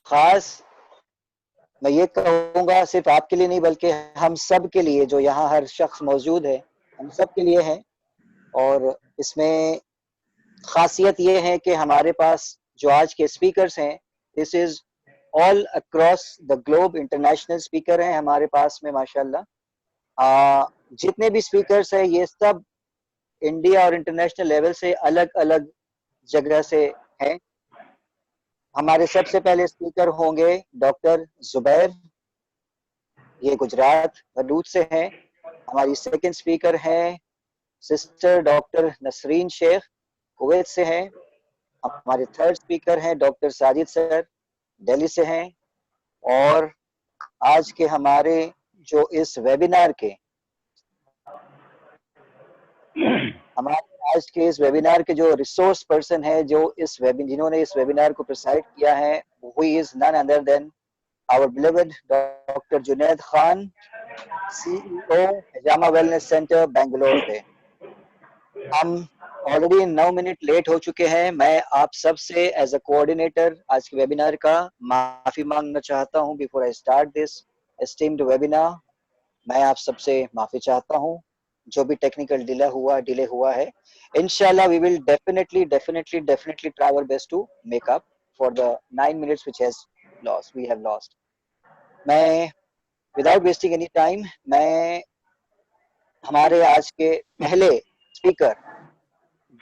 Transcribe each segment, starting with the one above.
खास मैं ये कहूँगा सिर्फ आपके लिए नहीं बल्कि हम सब के लिए, जो यहाँ हर शख्स मौजूद है, हम सब के लिए है। और इसमें खासियत ये है कि हमारे पास जो आज के स्पीकर्स हैं, this is all across the globe, international speaker हैं हमारे पास में माशाल्लाह। जितने भी स्पीकर्स हैं ये सब इंडिया और इंटरनेशनल लेवल से अलग अलग जगह से हैं। हमारे सबसे पहले स्पीकर होंगे डॉक्टर जुबैर, ये गुजरात भरूच से हैं। हमारी सेकंड स्पीकर हैं sister doctor Nasreen Shaikh, Kuwait से हैं। हमारे थर्ड स्पीकर हैं डॉक्टर साजिद सर, दिल्ली से हैं। और आज के हमारे जो इस वेबिनार के हमारे आज के इस वेबिनार के जो रिसोर्स पर्सन है, जिन्होंने इस वेबिनार को प्रिसाइड किया है, who is none other than our beloved doctor Junaid Khan, CEO hijama wellness centre Bangalore से। हम ऑलरेडी 9 मिनट लेट हो चुके हैं। मैं आप सब से एज अ कोऑर्डिनेटर आज के वेबिनार का माफी मांगना चाहता हूं before I start this esteemed webinar. मैं आप सबसे माफी चाहता हूं जो भी टेक्निकल डिले हुआ है। इंशाल्लाह we will definitely try our best to make up for the 9 minutes we have lost. मैं विदाउट वेस्टिंग एनी टाइम मैं हमारे आज के पहले स्पीकर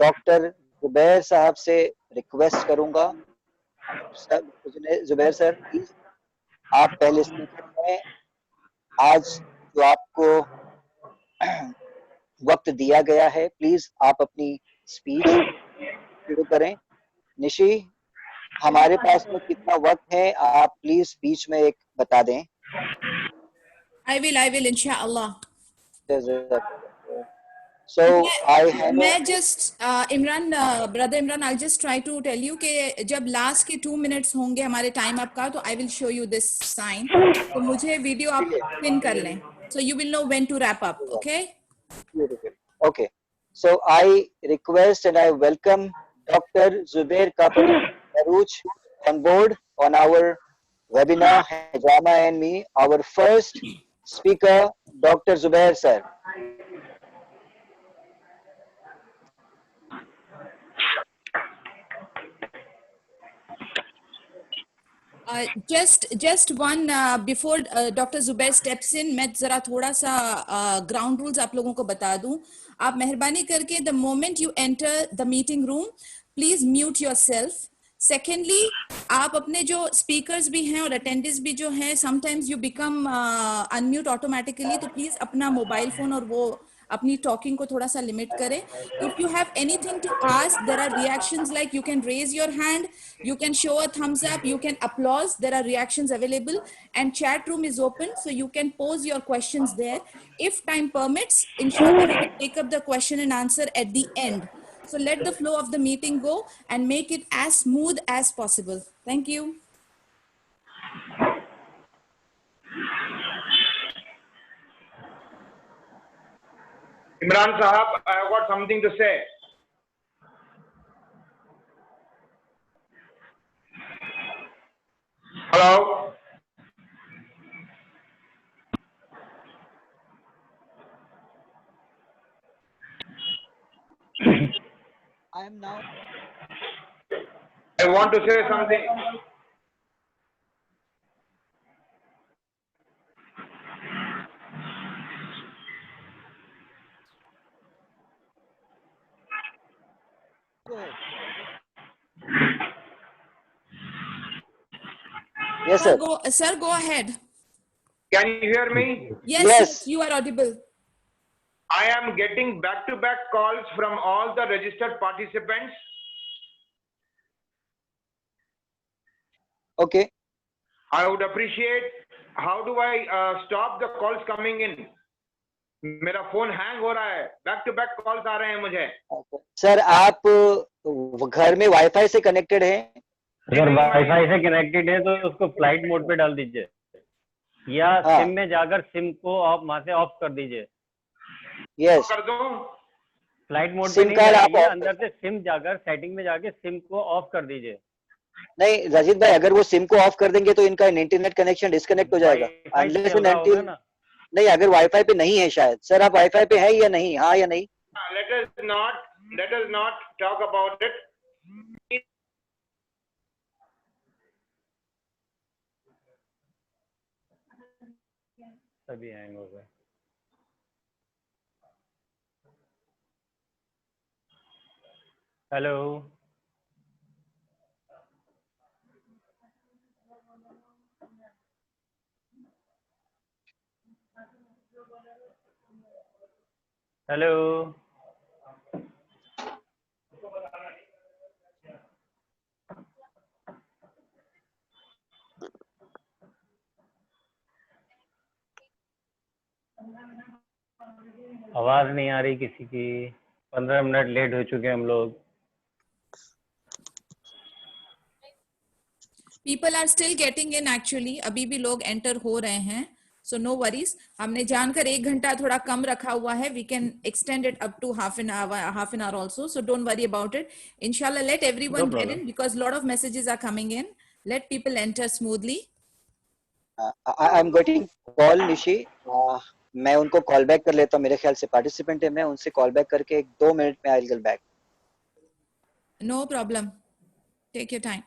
डॉक्टर जुबैर साहब से रिक्वेस्ट करूंगा। जुबैर सर प्लीज, आप पहले स्पीकर हैं। आज जो आपको वक्त दिया गया है, प्लीज आप अपनी स्पीच शुरू करें। निशी, हमारे पास में कितना वक्त है, आप प्लीज स्पीच में एक बता दें। I will inshallah. So I have मैं just brother Imran, I'll just try to tell you कि जब लास्ट के 2 मिनट्स होंगे हमारे टाइम अप का, तो I will show you this sign. तो मुझे वीडियो आप पिन कर लें, so you will know when to wrap up. Okay? Beautiful. Okay. So I request and I welcome Dr. Zubair Kapur Baruch on board on our webinar, Hijama and Me. Our first speaker, Dr. Zubair sir. Just one before Dr. Zubair steps in, मैं जरा थोड़ा सा ground rules आप लोगों को बता दूं। आप मेहरबानी करके the moment you enter the meeting room, please mute yourself. Secondly, आप अपने जो speakers भी हैं और attendees भी जो हैं, sometimes you become unmute automatically, तो please अपना mobile phone और वो अपनी टॉकिंग को थोड़ा सा लिमिट करें। If you have anything to ask, there are reactions like you can raise your hand, you can show a thumbs up, you can applause, there are reactions available, and chat room is open, so you can pose your questions there. If time permits, inshallah we will take up the question and answer at the end. So let the flow of the meeting go and make it as smooth as possible. Thank you. Imran Sahab, I have got something to say. Hello. I am now. I want to say something. Go ahead. Yes, sir. Sir, go ahead. Can you hear me? Yes, you are audible. I am getting back-to-back calls from all the registered participants. Okay. I would appreciate, how do I stop the calls coming in? मेरा phone hang हो रहा है, back to back calls आ रहे हैं मुझे। Sir आप घर में वाईफाई से कनेक्टेड हैं? अगर वाईफाई से कनेक्टेड है तो उसको फ्लाइट मोड पे डाल दीजिए, या सिम में जाकर सिम को ऑफ वहां से ऑफ कर दीजिए। यस, कर दो। फ्लाइट मोड पे नहीं जाइए, अंदर से सिम जाकर सेटिंग में जाके सिम को ऑफ कर दीजिए। नहीं रजीत भाई, अगर वो सिम को ऑफ कर देंगे तो इनका इंटरनेट कनेक्शन डिस्कनेक्ट हो जाएगा। वाईफाई से अनलेस हो एंड रहा होगा अनटिल, ना। नहीं अगर वाईफाई पे नहीं है शायद। सर आप वाईफाई पे है या नहीं, हाँ या नहीं? let us not talk about it. सभी हैंग हो गए। हेलो हेलो आवाज नहीं आ रही किसी की। 15 मिनट लेट हो चुके हैं हम लोग। People are still getting in actually. अभी भी लोग enter हो रहे हैं. So no worries. हमने जानकर 1 घंटा थोड़ा कम रखा हुआ है. We can extend it up to half an hour also. So don't worry about it. Inshallah, let everyone No get problem. in because a lot of messages are coming in. Let people enter smoothly. I am getting call Nishi. मैं उनको call back कर लेता हूँ, मेरे ख्याल से participant है, मैं उनसे कॉल बैक करके 1-2 मिनट में I will get back. No problem. Take your time.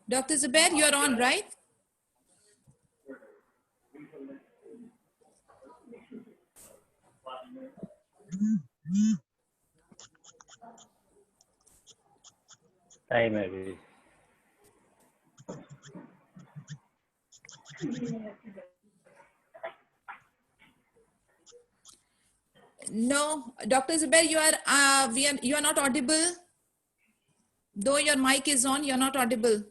Dr. Zubair, you're on, right? Time है अभी। No, Dr. Zubair, you are not audible. Though your mic is on, you're not audible.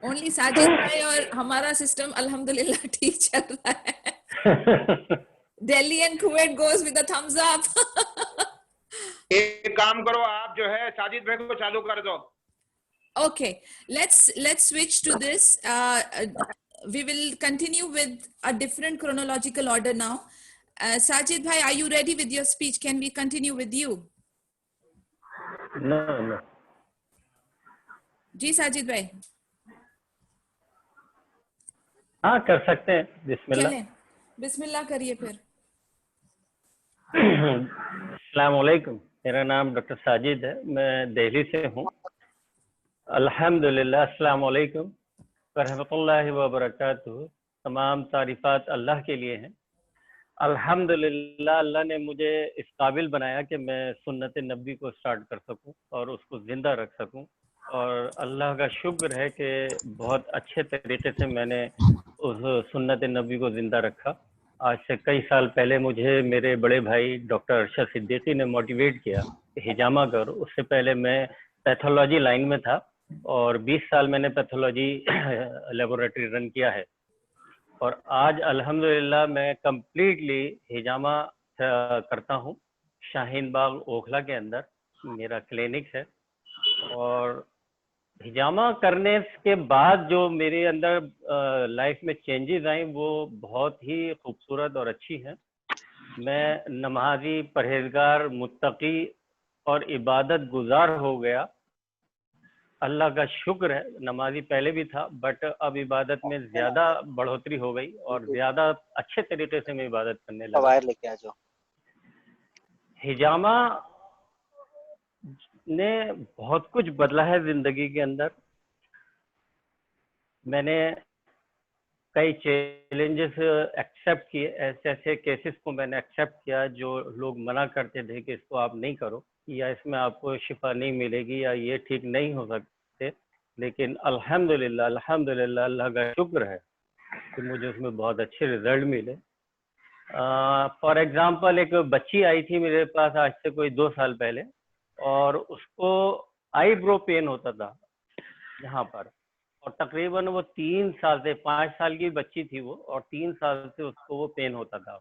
Only Sajid bhai और हमारा system अल्हम्दुलिल्लाह ठीक चल रहा है. Delhi and Kuwait goes with a thumbs up. एक काम करो, आप जो है साजिद भाई को चालू कर दो। Okay, let's switch to this. We will continue with a different chronological order now. Sajid bhai, are you ready with your speech? Can we continue with you? No. जी साजिद भाई. हाँ कर सकते हैं। बिस्मिल्लाह। चलें, बिस्मिल्लाह करिए फिर. अस्सलाम वालेकुम। मेरा नाम डॉक्टर साजिद है, मैं दिल्ली से हूँ। अल्हम्दुलिल्लाह। अस्सलाम वालेकुम रहमतुल्लाहि व बरकातुहू। तमाम तारीफात अल्लाह के लिए हैं। अल्हम्दुलिल्लाह, अल्लाह ने मुझे इस काबिल बनाया कि मैं सुन्नत नबी को स्टार्ट कर सकूं और उसको ज़िंदा रख सकूं। और अल्लाह का शुक्र है कि बहुत अच्छे तरीके से मैंने उस सुन्नत नबी को ज़िंदा रखा। आज से कई साल पहले मुझे मेरे बड़े भाई डॉक्टर अरशद सिद्दीकी ने मोटिवेट किया कि हिजामा करो। उससे पहले मैं पैथोलॉजी लाइन में था और 20 साल मैंने पैथोलॉजी लेबोरेटरी रन किया है। और आज अल्हम्दुलिल्लाह मैं कंप्लीटली हिजामा करता हूँ। शाहीन बाग ओखला के अंदर मेरा क्लिनिक है। और हिजामा करने के बाद जो मेरे अंदर लाइफ में चेंजेस आई वो बहुत ही खूबसूरत और अच्छी हैं। मैं नमाजी, परहेजगार, मुत्तकी और इबादत गुजार हो गया। अल्लाह का शुक्र है, नमाजी पहले भी था बट अब इबादत में ज्यादा बढ़ोतरी हो गई और ज्यादा अच्छे तरीके से मैं इबादत करने लगा। वायर लेके आ जाओ। हिजामा ने बहुत कुछ बदला है जिंदगी के अंदर। मैंने कई चैलेंजेस एक्सेप्ट किए, ऐसे ऐसे केसेस को मैंने एक्सेप्ट किया जो लोग मना करते थे कि इसको आप नहीं करो या इसमें आपको शिफा नहीं मिलेगी या ये ठीक नहीं हो सकते। लेकिन अल्हम्दुलिल्लाह अल्लाह का शुक्र है कि मुझे उसमें बहुत अच्छे रिजल्ट मिले। फॉर एग्जांपल एक बच्ची आई थी मेरे पास आज से कोई 2 साल पहले और उसको आईब्रो पेन होता था यहाँ पर। और तकरीबन वो 3 साल से, 5 साल की बच्ची थी वो, और 3 साल से उसको वो पेन होता था।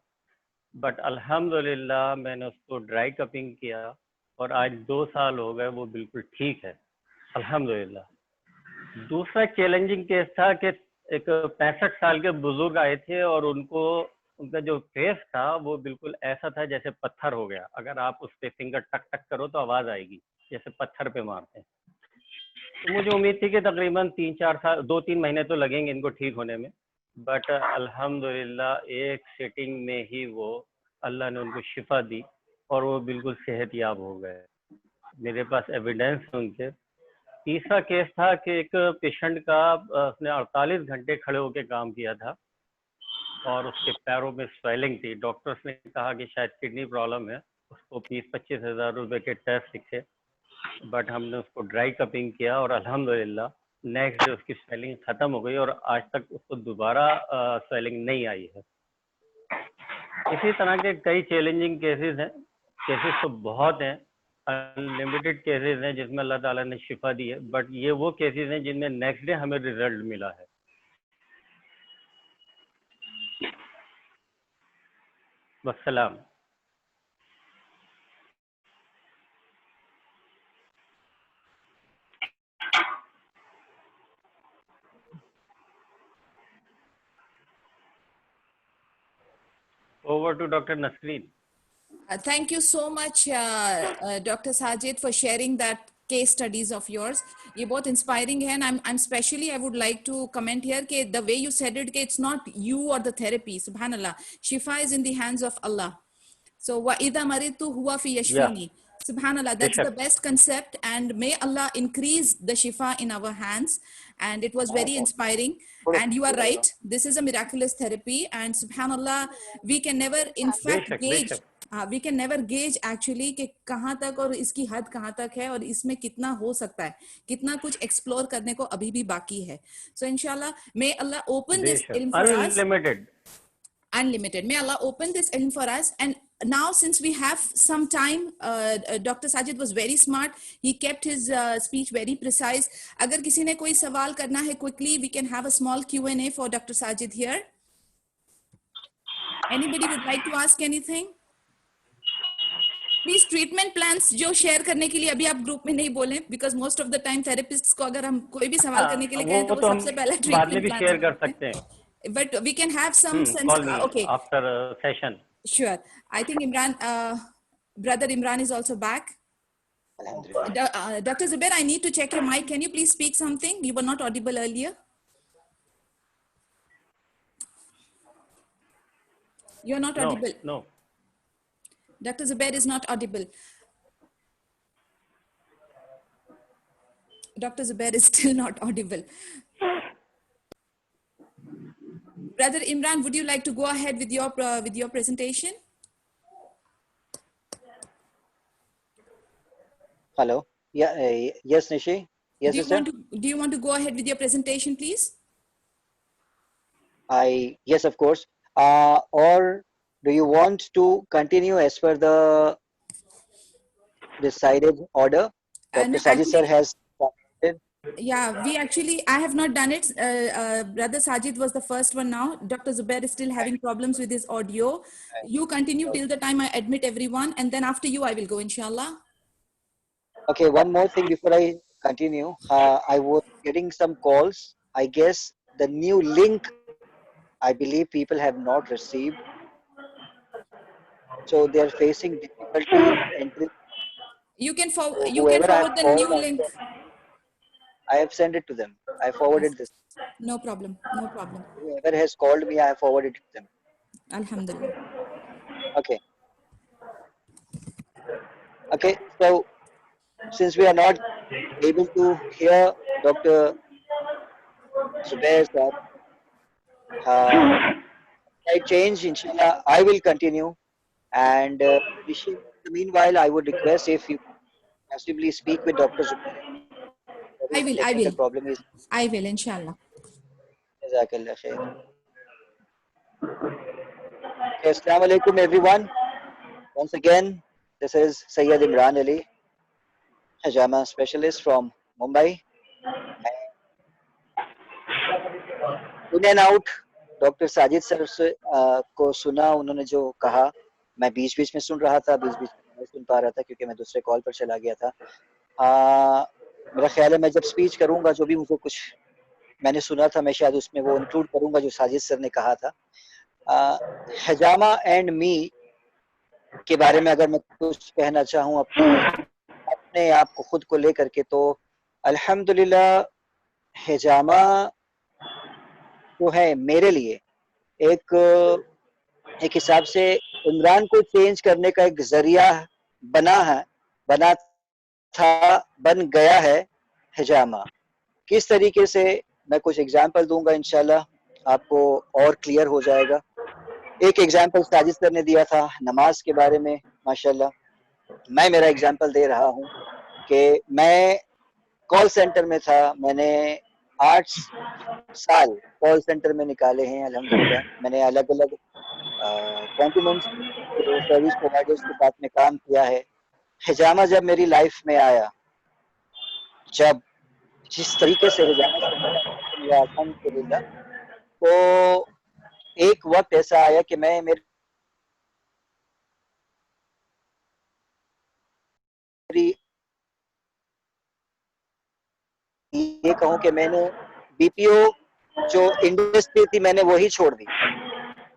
बट अल्हम्दुलिल्लाह मैंने उसको ड्राई कपिंग किया और आज 2 साल हो गए, वो बिल्कुल ठीक है अल्हम्दुलिल्लाह। दूसरा चैलेंजिंग केस था कि एक 65 साल के बुजुर्ग आए थे और उनको उनका जो फेस था वो बिल्कुल ऐसा था जैसे पत्थर हो गया, अगर आप उस पे फिंगर टक टक करो तो आवाज आएगी, जैसे पत्थर पे मारते हैं। तो मुझे उम्मीद थी कि तकरीबन 3-4 साल 2-3 महीने तो लगेंगे इनको ठीक होने में, बट अल्हम्दुलिल्लाह एक सिटिंग में ही वो अल्लाह ने उनको शिफा दी और वो बिल्कुल सेहतयाब हो गए। मेरे पास एविडेंस है उनके। तीसरा केस था कि एक पेशेंट का उसने 48 घंटे खड़े होकर काम किया था और उसके पैरों में स्वेलिंग थी। डॉक्टर्स ने कहा कि शायद किडनी प्रॉब्लम है, उसको 20-25 हज़ार रुपए के टेस्ट लिखे, बट हमने उसको ड्राई कपिंग किया और अल्हम्दुलिल्लाह नेक्स्ट डे उसकी स्वेलिंग खत्म हो गई और आज तक उसको दोबारा स्वेलिंग नहीं आई है। इसी तरह के कई चैलेंजिंग केसेस हैं, केसेस तो बहुत हैं, अनलिमिटेड केसेस हैं जिसमें अल्लाह ताला ने शिफा दी है, बट ये वो केसेस हैं जिनमें नेक्स्ट डे हमें रिजल्ट मिला है। वस्सलाम। Over to Dr. Nasreen. Thank you so much, Dr. Sajid, for sharing that case studies of yours. ये बहुत inspiring है, and I'm specially I would like to comment here कि the way you said it कि it's not you or the therapy. Subhanallah, shifa is in the hands of Allah. So وَإِذَا مَرِضْتُ هُوَ فِي يَشْفِينِي. Subhanallah, that's the best concept, and may Allah increase the shifa in our hands. And it was very inspiring. And you are right, this is a miraculous therapy, and subhanallah, we can never in fact gauge, we can never gauge actually कि कहाँ तक और इसकी हद कहाँ तक है और इसमें कितना हो सकता है, कितना कुछ एक्सप्लोर करने को अभी भी बाकी है. So inshallah, may Allah open this ilm for us. Unlimited. May Allah open this ilm for us. And now, since we have some time, Dr. Sajid was very smart. He kept his speech very precise. Agar kisi ne koi sawal karna hai quickly, we can have a small Q&A for Dr. Sajid here. Anybody would like to ask anything? Please treatment plans जो share करने के लिए अभी आप group में नहीं बोलें, because most of the time therapists को अगर हम कोई भी सवाल करने के लिए कहें तो वो सबसे पहले treatment plans share कर सकते हैं. But we can have some sense. Call me okay. After a session. Sure. I think Imran, brother Imran is also back. Dr. Zubair, I need to check your mic. Can you please speak something? You were not audible earlier. You're not audible. No. Dr. Zubair is not audible. Dr. Zubair is still not audible. Brother Imran, would you like to go ahead with your presentation? Hello. Yeah. Yes, Nishi. Yes, sister. Do you want to go ahead with your presentation, please? Yes, of course. Or do you want to continue as per the decided order? Dr. Sajid sir has started. Yeah, I have not done it. Brother Sajid was the first one now. Dr. Zubair is still having problems with his audio. You continue till the time I admit everyone, and then after you, I will go, inshallah. Okay, one more thing before I continue. I was getting some calls. I guess the new link, I believe people have not received. So they are facing difficulty entering. You can forward the new link. I have sent it to them. I forwarded this. No problem. No problem. Whoever has called me, I have forwarded it to them. Alhamdulillah. Okay. Okay. So, since we are not able to hear Dr. Zubair sir, I change, inshallah, I will continue. And meanwhile, I would request if you possibly speak with Dr. Zubair. I will. The problem is. I will, inshallah. Jazakallah khair. Okay, Assalamu alaikum, everyone. Once again, this is Sayyid Imran Ali, Hajama specialist from Mumbai. In and out, Dr. Sajid sir से को सुना, उन्होंने जो कहा, मैं बीच-बीच में सुन रहा था, बीच-बीच में नहीं सुन पा रहा था क्योंकि मैं दूसरे कॉल पर चला गया था. मेरा ख्याल है मैं जब स्पीच करूंगा, जो भी मुझे कुछ मैंने सुना था, मैं शायद उसमें वो इंक्लूड करूंगा जो साजिद सर ने कहा था. हिजामा एंड मी के बारे में अगर मैं कुछ कहना चाहूँ अपने आप को खुद को लेकर के, तो अल्हम्दुलिल्लाह हिजामा जो है मेरे लिए एक हिसाब से इमरान को चेंज करने का एक जरिया बना था, बन गया है हिजामा। किस तरीके से, मैं कुछ एग्जाम्पल दूंगा, इंशाल्लाह आपको और क्लियर हो जाएगा। एक एग्जाम्पल साजिद सर ने दिया था नमाज के बारे में, माशाल्लाह। मैं मेरा एग्जाम्पल दे रहा हूँ कि मैं कॉल सेंटर में था, मैंने 8 साल कॉल सेंटर में निकाले हैं अल्हम्दुलिल्लाह। मैंने अलग अलग कॉन्टिनेंट्स के सर्विस प्रोवाइडर्स के साथ में काम किया है। हिजामा जब मेरी लाइफ में आया, जब जिस तरीके से हिजामा से मिला अल्हम्दुलिल्लाह, तो एक वक्त ऐसा आया कि मैं मेरी ये कहूँ कि मैंने बीपीओ जो इंडस्ट्री थी मैंने वही छोड़ दी।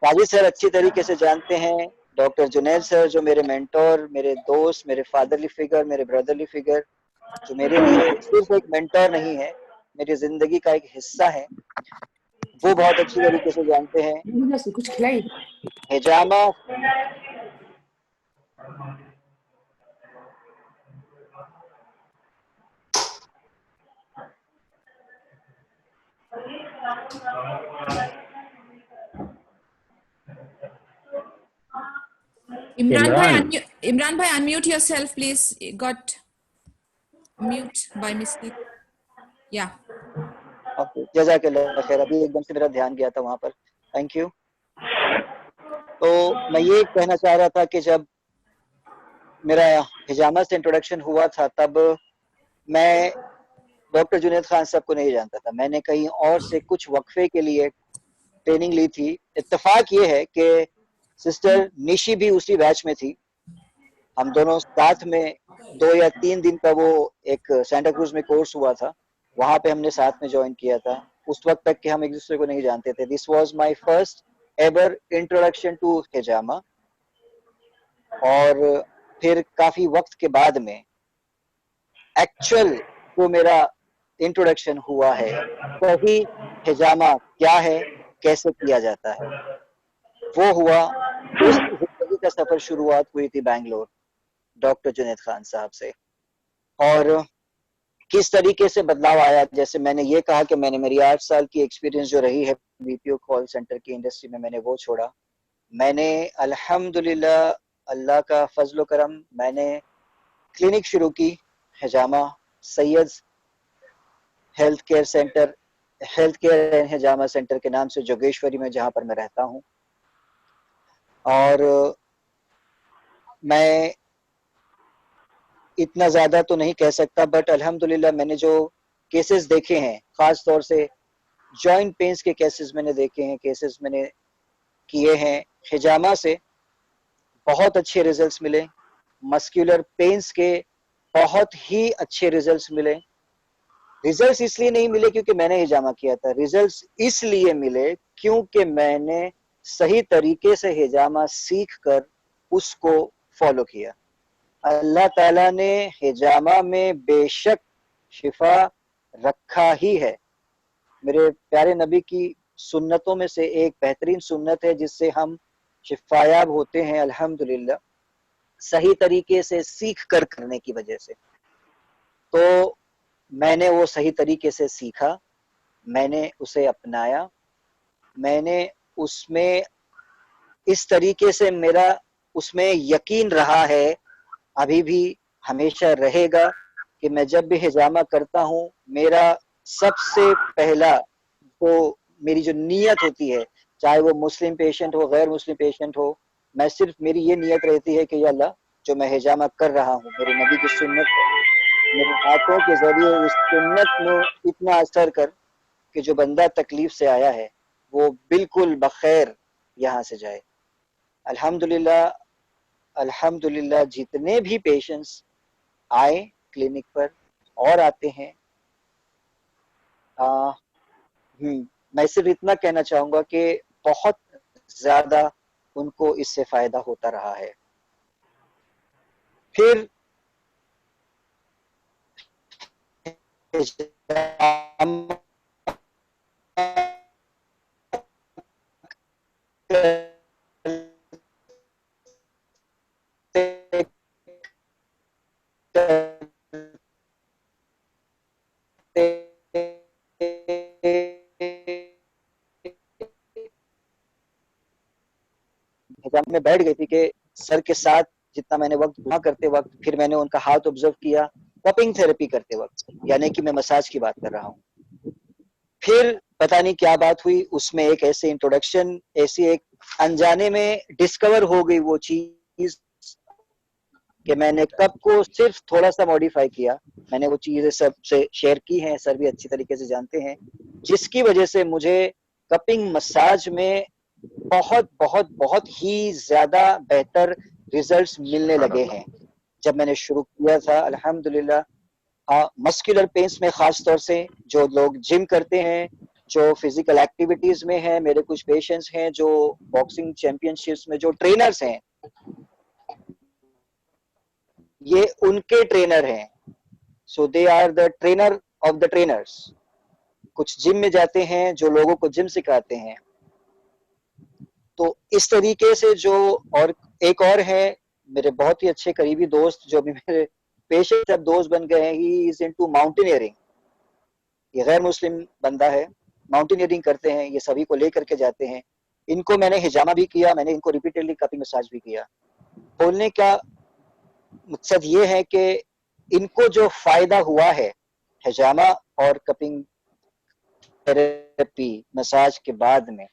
साजिद सर अच्छी तरीके से जानते हैं, डॉक्टर जुनैद सर जो मेरे मेंटोर, मेरे दोस्त, मेरे फादरली फिगर, मेरे ब्रदरली फिगर, जो मेरे लिए सिर्फ एक मेंटोर नहीं है, मेरी जिंदगी का एक हिस्सा है, वो बहुत अच्छी तरीके से जानते हैं कुछ खिलाई। हिजामा इमरान भाई unmute yourself please. Got mute by mistake. Yeah. जज़ाकल्लाह खैर, अभी एकदम से मेरा ध्यान गया था वहां पर, थैंक यू। तो मैं ये कहना चाह रहा था कि जब मेरा हिजामा से इंट्रोडक्शन हुआ था, तब मैं डॉक्टर जुनैद खान साहब को नहीं जानता था। मैंने कहीं और से कुछ वक्फे के लिए ट्रेनिंग ली थी। इत्तेफाक ये है कि सिस्टर निशी भी उसी बैच में थी। हम दोनों साथ में 2 या 3 दिन का वो एक सेंटा क्रूज में कोर्स हुआ था, वहां पे हमने साथ में ज्वाइन किया था। उस वक्त तक कि हम एक दूसरे को नहीं जानते थे। This was my first ever introduction to हिजामा। और फिर काफी वक्त के बाद में एक्चुअल जो मेरा इंट्रोडक्शन हुआ है, सही हिजामा क्या है, कैसे किया जाता है, वो हुआ। उस जिंदगी का सफर शुरुआत हुई थी बैंगलोर डॉक्टर जुनैद खान साहब से। और किस तरीके से बदलाव आया, जैसे मैंने ये कहा कि मैंने मेरी 8 साल की एक्सपीरियंस जो रही है बीपीओ कॉल सेंटर की इंडस्ट्री में, मैंने वो छोड़ा। मैंने अल्हम्दुलिल्लाह अल्लाह का फजल करम, मैंने क्लिनिक शुरू की Hijama Syed health care centre, health care and Hijama centre के नाम से, जोगेश्वरी में, जहाँ पर मैं रहता हूँ। और मैं इतना ज़्यादा तो नहीं कह सकता, बट अल्हम्दुलिल्लाह मैंने जो केसेस देखे हैं, ख़ास तौर से जॉइंट पेन्स के केसेस मैंने देखे हैं, केसेस मैंने किए हैं हिजामा से, बहुत अच्छे रिजल्ट्स मिले। मस्कुलर पेन्स के बहुत ही अच्छे रिजल्ट्स मिले। रिजल्ट्स इसलिए नहीं मिले क्योंकि मैंने हिजामा किया था, रिजल्ट्स इसलिए मिले क्योंकि मैंने सही तरीके से हिजामा सीख कर उसको फॉलो किया। अल्लाह ताला ने हिजामा में बेशक शिफा रखा ही है। मेरे प्यारे नबी की सुन्नतों में से एक बेहतरीन सुन्नत है जिससे हम शिफायाब होते हैं अल्हम्दुलिल्लाह, सही तरीके से सीख कर करने की वजह से। तो मैंने वो सही तरीके से सीखा, मैंने उसे अपनाया, मैंने उसमें इस तरीके से मेरा उसमें यकीन रहा है, अभी भी हमेशा रहेगा, कि मैं जब भी हिजामा करता हूँ, मेरा सबसे पहला तो मेरी जो नीयत होती है, चाहे वो मुस्लिम पेशेंट हो, गैर मुस्लिम पेशेंट हो, मैं सिर्फ मेरी ये नीयत रहती है कि या अल्लाह, जो मैं हिजामा कर रहा हूँ, मेरे नबी की सुन्नत है, मेरे हाथों के जरिए उस सुन्नत में इतना असर कर कि जो बंदा तकलीफ से आया है वो बिल्कुल बखैर यहाँ से जाए। अल्हम्दुलिल्लाह, अल्हम्दुलिल्लाह जितने भी पेशेंट्स आए क्लिनिक पर और आते हैं, मैं सिर्फ इतना कहना चाहूँगा कि बहुत ज्यादा उनको इससे फायदा होता रहा है। फिर में बैठ गई थी कि सर के साथ जितना मैंने वक्त गुना करते वक्त, फिर मैंने उनका हाथ ऑब्जर्व किया कपिंग थेरेपी करते वक्त, यानी कि मैं मसाज की बात कर रहा हूँ। फिर पता नहीं क्या बात हुई, उसमें एक ऐसे इंट्रोडक्शन, ऐसी एक अनजाने में डिस्कवर हो गई वो चीज कि मैंने कप को सिर्फ थोड़ा सा मॉडिफाई किया। मैंने वो चीजें सबसे शेयर की हैं, सर भी अच्छी तरीके से जानते हैं, जिसकी वजह से मुझे कपिंग मसाज में बहुत बहुत बहुत ही ज्यादा बेहतर रिजल्ट्स मिलने लगे हैं। जब मैंने शुरू किया था अल्हम्दुलिल्लाह, मस्कुलर पेन्स में खास तौर से जो लोग जिम करते हैं, जो फिजिकल एक्टिविटीज में हैं, मेरे कुछ पेशेंट्स हैं जो बॉक्सिंग चैंपियनशिप्स में जो ट्रेनर्स हैं, ये उनके ट्रेनर हैं। So they are the trainer of the trainers. कुछ जिम में जाते हैं जो लोगों को जिम सिखाते हैं। तो इस तरीके से जो, और एक और है मेरे बहुत ही अच्छे करीबी दोस्त जो भी मेरे पेशे से अब दोस्त बन गए हैं, ही इज इनटू माउंटेनियरिंग। ये गैर मुस्लिम बंदा है, माउंटेनियरिंग करते हैं, ये सभी को लेकर के जाते हैं। इनको मैंने हिजामा भी किया, मैंने इनको रिपीटेडली कपिंग मसाज भी किया। बोलने का मकसद ये है कि इनको जो फायदा हुआ है हिजामा और कपिंग थेरेपी मसाज के बाद में,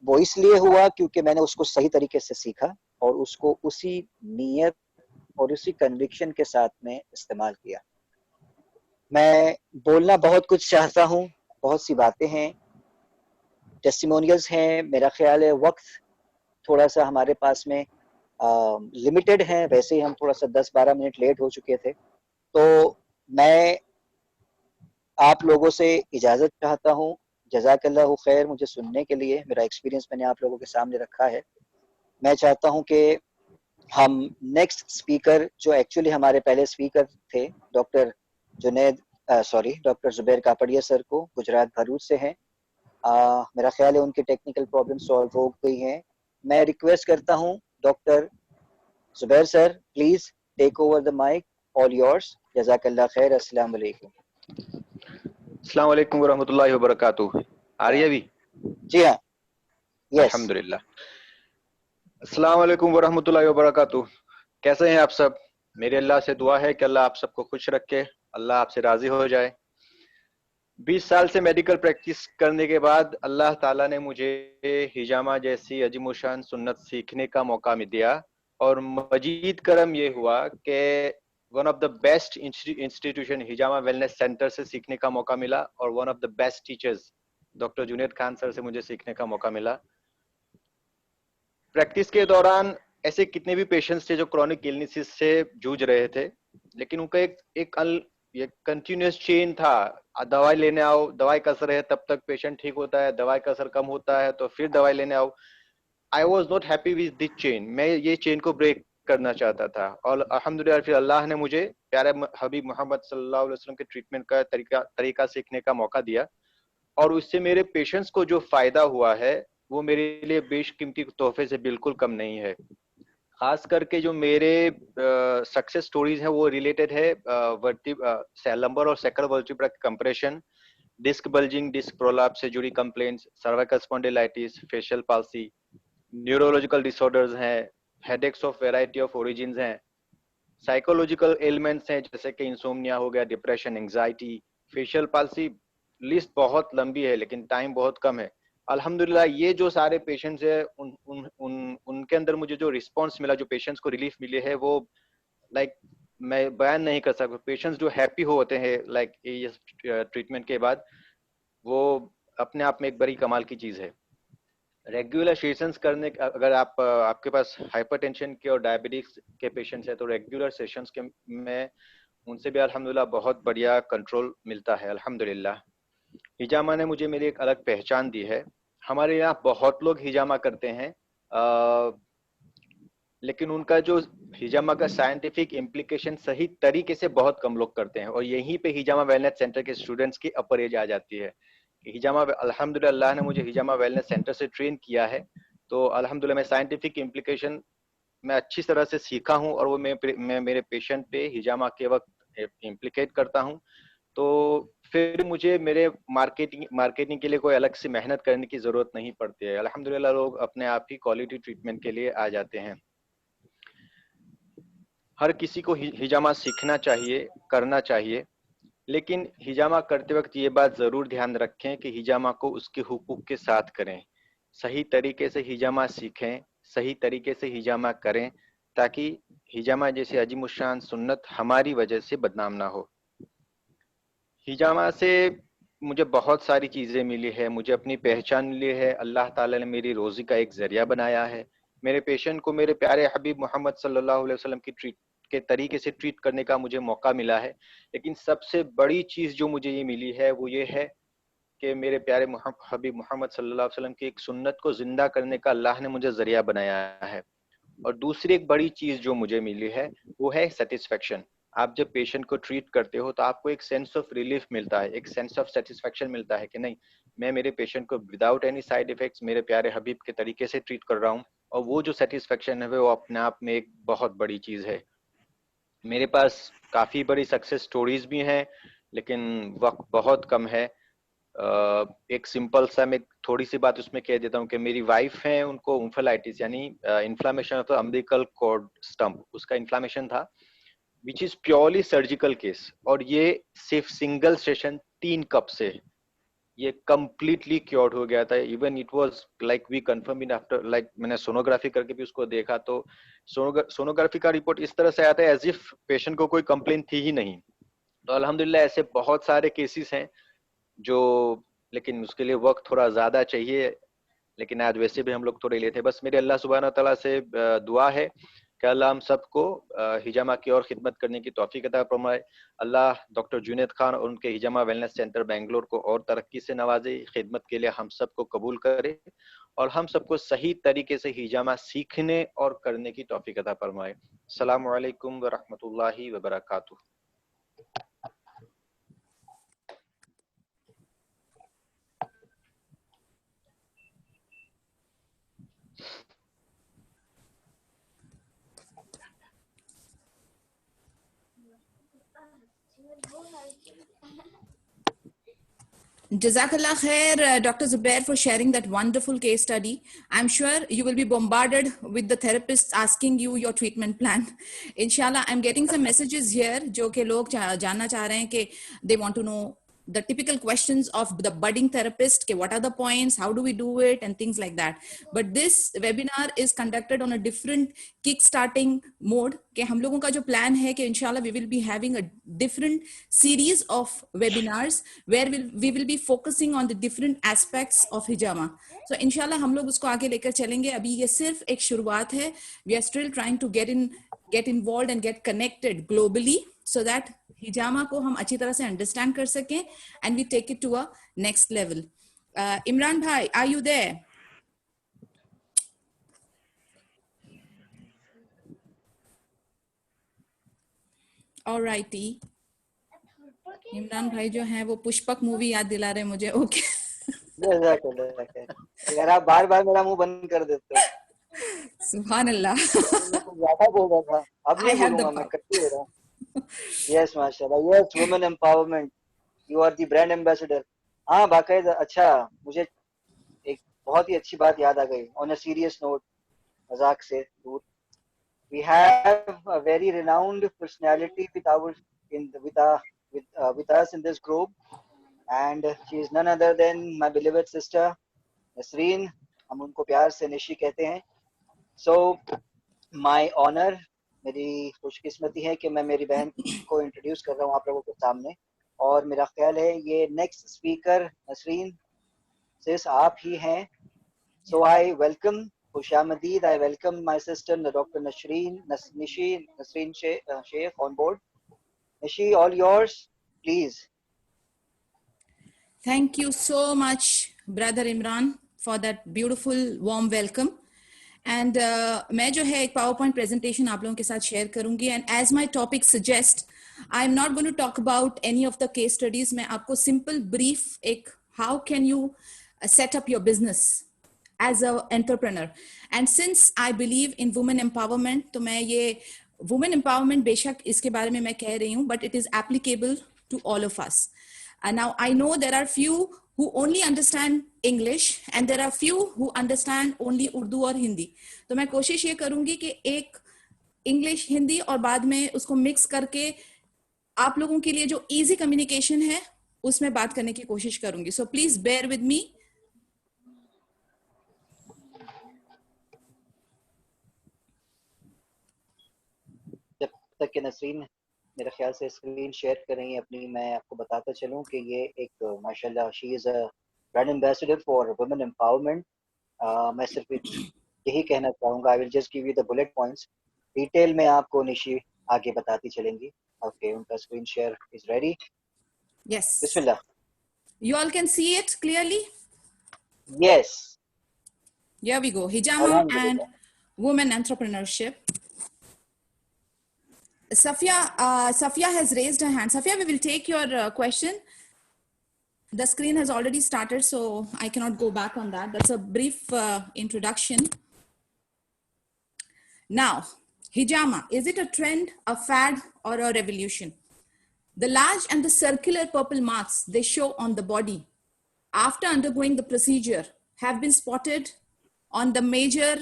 वो इसलिए हुआ क्योंकि मैंने उसको सही तरीके से सीखा और उसको उसी नीयत और उसी कन्विक्शन के साथ में इस्तेमाल किया। मैं बोलना बहुत कुछ चाहता हूँ, बहुत सी बातें हैं, टेस्टिमोनियल्स हैं, मेरा ख्याल है वक्त थोड़ा सा हमारे पास में लिमिटेड है। वैसे ही हम थोड़ा सा 10-12 मिनट लेट हो चुके थे, तो मैं आप लोगों से इजाजत चाहता हूँ। जज़ाकल्लाहु खैर मुझे सुनने के लिए, मेरा एक्सपीरियंस मैंने आप लोगों के सामने रखा है। मैं चाहता हूँ कि हम नेक्स्ट स्पीकर, जो एक्चुअली हमारे पहले स्पीकर थे, डॉक्टर जुबैर कापड़िया सर को, गुजरात भरूच से हैं। मेरा ख्याल है उनकी टेक्निकल प्रॉब्लम सॉल्व हो गई हैं। मैं रिक्वेस्ट करता हूँ doctor Zubair sir, please take over the mic, all yours. जज़ाकल्लाह खैर। अस्सलाम वालेकुम। अस्सलाम वालेकुम वरहमतुल्लाहि वबरकातुहू। आ रही है अभी? जी हाँ, यस। अल्हम्दुलिल्लाह। अस्सलाम वालेकुम वरहमतुल्लाहि वबरकातुहू। कैसे हैं आप सब? मेरी अल्लाह से दुआ है कि अल्लाह आप सबको खुश रखे, अल्लाह आपसे राजी हो जाए। 20 साल से मेडिकल प्रैक्टिस करने के बाद अल्लाह ताला ने मुझे हिजामा जैसी अजीमुशान सुन्नत सीखने का मौका दिया, और मजीद करम ये हुआ कि one of the best institution hijama wellness centre से सीखने का मौका मिला, और one of the best teachers doctor Junaid Khan sir से मुझे सीखने का मौका मिला। प्रैक्टिस के दौरान ऐसे कितने भी पेशेंट्स थे जो क्रॉनिक इलनेसेस से जूझ रहे थे, लेकिन उनका ये कंटिन्यूस चेन था। दवाई लेने आओ, दवाई का असर है तब तक पेशेंट ठीक होता है, दवाई का असर कम होता है तो फिर दवाई लेने आओ। I was not happy with this chain. मैं ये चेन को ब्रेक करना चाहता था, और अल्हम्दुलिल्लाह फिर अल्लाह ने मुझे प्यारे हबीब मोहम्मद सल्लल्लाहु अलैहि वसल्लम के ट्रीटमेंट का तरीका सीखने का मौका दिया, और उससे मेरे पेशेंट्स को जो फायदा हुआ है वो मेरे लिए बेशकीमती तोहफे से बिल्कुल कम नहीं है। खास करके जो मेरे सक्सेस स्टोरीज है वो रिलेटेड है लंबर और sacral vertebra compression, disc bulging, disc prolapse से जुड़ी complaints, cervical spondylitis, facial palsy, neurological disorders हैं, headaches of variety of origins हैं, साइकोलॉजिकल एलिमेंट्स हैं जैसे कि इंसोम्निया हो गया, depression, anxiety, facial palsy. List बहुत लंबी है लेकिन टाइम बहुत कम है। अल्हम्दुलिल्लाह ये जो सारे पेशेंट्स है उनके अंदर मुझे जो रिस्पांस मिला, जो पेशेंट्स को रिलीफ मिले है, वो लाइक मैं बयान नहीं कर सकता। पेशेंट्स जो हैप्पी होते हैं लाइक ये ट्रीटमेंट के बाद, वो अपने आप में एक बड़ी कमाल की चीज है। रेगुलर सेशंस करने, अगर आपके पास हाइपरटेंशन के और डायबिटीज के पेशेंट्स है तो रेगुलर सेशंस के में उनसे भी अल्हम्दुलिल्लाह बहुत बढ़िया कंट्रोल मिलता है। अल्हम्दुलिल्लाह हिजामा ने मुझे मेरी एक अलग पहचान दी है। हमारे यहाँ बहुत लोग हिजामा करते हैं, लेकिन उनका जो हिजामा का साइंटिफिक इम्प्लीकेशन सही तरीके से बहुत कम लोग करते हैं। और यहीं पे हिजामा वेलनेस सेंटर के स्टूडेंट्स की अपर एज आ जाती है। हिजामा, अल्हम्दुलिल्लाह अल्लाह ने मुझे हिजामा वेलनेस सेंटर से ट्रेन किया है, तो अल्हम्दुलिल्लाह मैं साइंटिफिक इम्प्लीकेशन मैं अच्छी तरह से सीखा हूँ, और वो मैं मेरे पेशेंट पे हिजामा के वक्त इम्प्लीकेट करता हूँ। तो फिर मुझे मेरे मार्केटिंग के लिए कोई अलग से मेहनत करने की जरूरत नहीं पड़ती है। अल्हम्दुलिल्लाह लोग अपने आप ही क्वालिटी ट्रीटमेंट के लिए आ जाते हैं। हर किसी को हिजामा सीखना चाहिए, करना चाहिए, लेकिन हिजामा करते वक्त ये बात जरूर ध्यान रखें कि हिजामा को उसके हुकूक के साथ करें। सही तरीके से हिजामा सीखें, सही तरीके से हिजामा करें, ताकि हिजामा जैसे अजीमुशान सुन्नत हमारी वजह से बदनाम ना हो। हिजामा से मुझे बहुत सारी चीज़ें मिली है, मुझे अपनी पहचान मिली है, अल्लाह ताला ने मेरी रोज़ी का एक ज़रिया बनाया है। मेरे पेशेंट को मेरे प्यारे हबीब मोहम्मद सल्लल्लाहु अलैहि वसल्लम के तरीके से ट्रीट करने का मुझे मौका मिला है। लेकिन सबसे बड़ी चीज़ जो मुझे ये मिली है वो ये है कि मेरे प्यारे हबीब मोहम्मद सल्लल्लाहु अलैहि वसल्लम की एक सुन्नत को जिंदा करने का अल्लाह ने मुझे ज़रिया बनाया है। और दूसरी एक बड़ी चीज़ जो मुझे मिली है वो है सेटिस्फेक्शन। आप जब पेशेंट को ट्रीट करते हो तो आपको एक सेंस ऑफ रिलीफ मिलता है, एक सेंस ऑफ सेटिस्फेक्शन मिलता है कि नहीं, मैं मेरे पेशेंट को विदाउट एनी साइड इफेक्ट्स मेरे प्यारे हबीब के तरीके से ट्रीट कर रहा हूँ। और वो जो सेटिस्फेक्शन है वो अपने आप में एक बहुत बड़ी चीज़ है। मेरे पास काफ़ी बड़ी सक्सेस स्टोरीज भी हैं, लेकिन वक्त बहुत कम है। एक सिंपल सा मैं थोड़ी सी बात उसमें कह देता हूँ कि मेरी वाइफ है, उनको उम्फेलाइटिस यानी inflammation of the umbilical cord stump, उसका इन्फ्लामेशन था, which is purely surgical case. और ये सिर्फ सिंगल सेशन 3 कप से ये कंप्लीटली क्योर्ड हो गया था। Even it was like we confirm in after, like मैंने सोनोग्राफी करके भी उसको देखा तो सोनोग्राफी का रिपोर्ट इस तरह से आता है एज इफ पेशेंट को कोई कंप्लेंट थी ही नहीं। तो अल्हम्दुलिल्लाह ऐसे बहुत सारे केसेस हैं जो, लेकिन उसके लिए वक्त थोड़ा ज्यादा चाहिए, लेकिन आज वैसे भी हम लोग थोड़े लेते हैं। बस मेरे अल्लाह सुब्हाना तआला से दुआ है कि अल्लाह हम सबको हिजामा की और खिदमत करने की तौफीक अता फरमाए। अल्लाह डॉक्टर जुनैद खान और उनके हिजामा वेलनेस सेंटर बेंगलोर को और तरक्की से नवाजे, खिदमत के लिए हम सबको कबूल करे और हम सबको सही तरीके से हिजामा सीखने और करने की तौफीक अता फरमाए। अस्सलामु अलैकुम व रहमतुल्लाहि व बरकातुहू। Jazakallah khair, Dr. Zubair, for sharing that wonderful case study. I'm sure you will be bombarded with the therapists asking you your treatment plan. Inshallah, I'm getting some messages here जो कि लोग जानना चाह रहे हैं कि they want to know the typical questions of the budding therapist, कि what are the points, how do we do it, and things like that. But this webinar is conducted on a different kick-starting mode, कि हम लोगों का जो plan है कि inshallah we will be having a different series of webinars where we will be focusing on the different aspects of hijama. So inshallah हम लोग उसको आगे लेकर चलेंगे. अभी ये सिर्फ एक शुरुआत है. We are still trying to get involved and get connected globally so that hijama को हम अच्छी तरह से understand कर सकें and we take it to a next level. Imran bhai, are you there? All righty. Imran भाई जो हैं वो पुष्पक मूवी याद दिला रहे हैं मुझे. ओके यार आप बार-बार मेरा मुंह बंद कर देते हो. सुभान अल्लाह. ज्यादा बोल रहा था, अब नहीं बोलूंगा मैं, कट्टी हो रहा हूँ. यस माशाल्लाह, yes women empowerment, you are the brand ambassador. हाँ बाकायदा. अच्छा, मुझे एक बहुत ही अच्छी बात याद आ गई. ऑन अ सीरियस नोट, मजाक से दूर, we have a very renowned personality with us in this group, and she is none other than my beloved sister Nasreen. हम उनको प्यार से निशी कहते हैं. So my honor, मेरी खुशकिस्मती है कि मैं मेरी बहन को इंट्रोड्यूस कर रहा हूँ आप लोगों के सामने. और मेरा ख्याल है ये नेक्स्ट स्पीकर नसरीन सिस आप ही हैं. So I welcome Khushamdeed. I welcome my sister Dr. Nasreen Sheikh on board. Nishi, all yours, please. Thank you so much, brother Imran. for that beautiful warm welcome. And मैं जो है एक PowerPoint presentation आप लोगों के साथ share करूंगी. And as my topic suggests, I'm not going to talk about any of the case studies. मैं आपको simple brief एक how can you set up your business as an entrepreneur. And since I believe in women empowerment, तो मैं ये women empowerment बेशक इसके बारे में मैं कह रही हूँ, but it is applicable to all of us. And now I know there are few who only understand English and there are few who understand only Urdu और हिंदी. तो मैं कोशिश ये करूंगी कि एक English हिंदी और बाद में उसको mix करके आप लोगों के लिए जो easy communication है उसमें बात करने की कोशिश करूंगी. So please bear with me. जब तक कि नसरीन मेरे ख्याल से स्क्रीन शेयर कर रही है अपनी, मैं आपको बताता चलूं कि ये एक माशाल्लाह she is a brand ambassador for women empowerment. मैं सिर्फ यही कहना चाहूंगा, I will just give you the bullet points. Detail में आपको निशी आगे बताती चलेंगी. ओके, उनका screen share is ready. Yes. Bismillah. You all can see it clearly? Yes. Here we go. Hijama and women entrepreneurship. Safia has raised her hand. Safia, we will take your question. The screen has already started, so I cannot go back on that. That's a brief introduction. Now, hijama, is it a trend, a fad, or a revolution? The large and the circular purple marks they show on the body after undergoing the procedure have been spotted on the major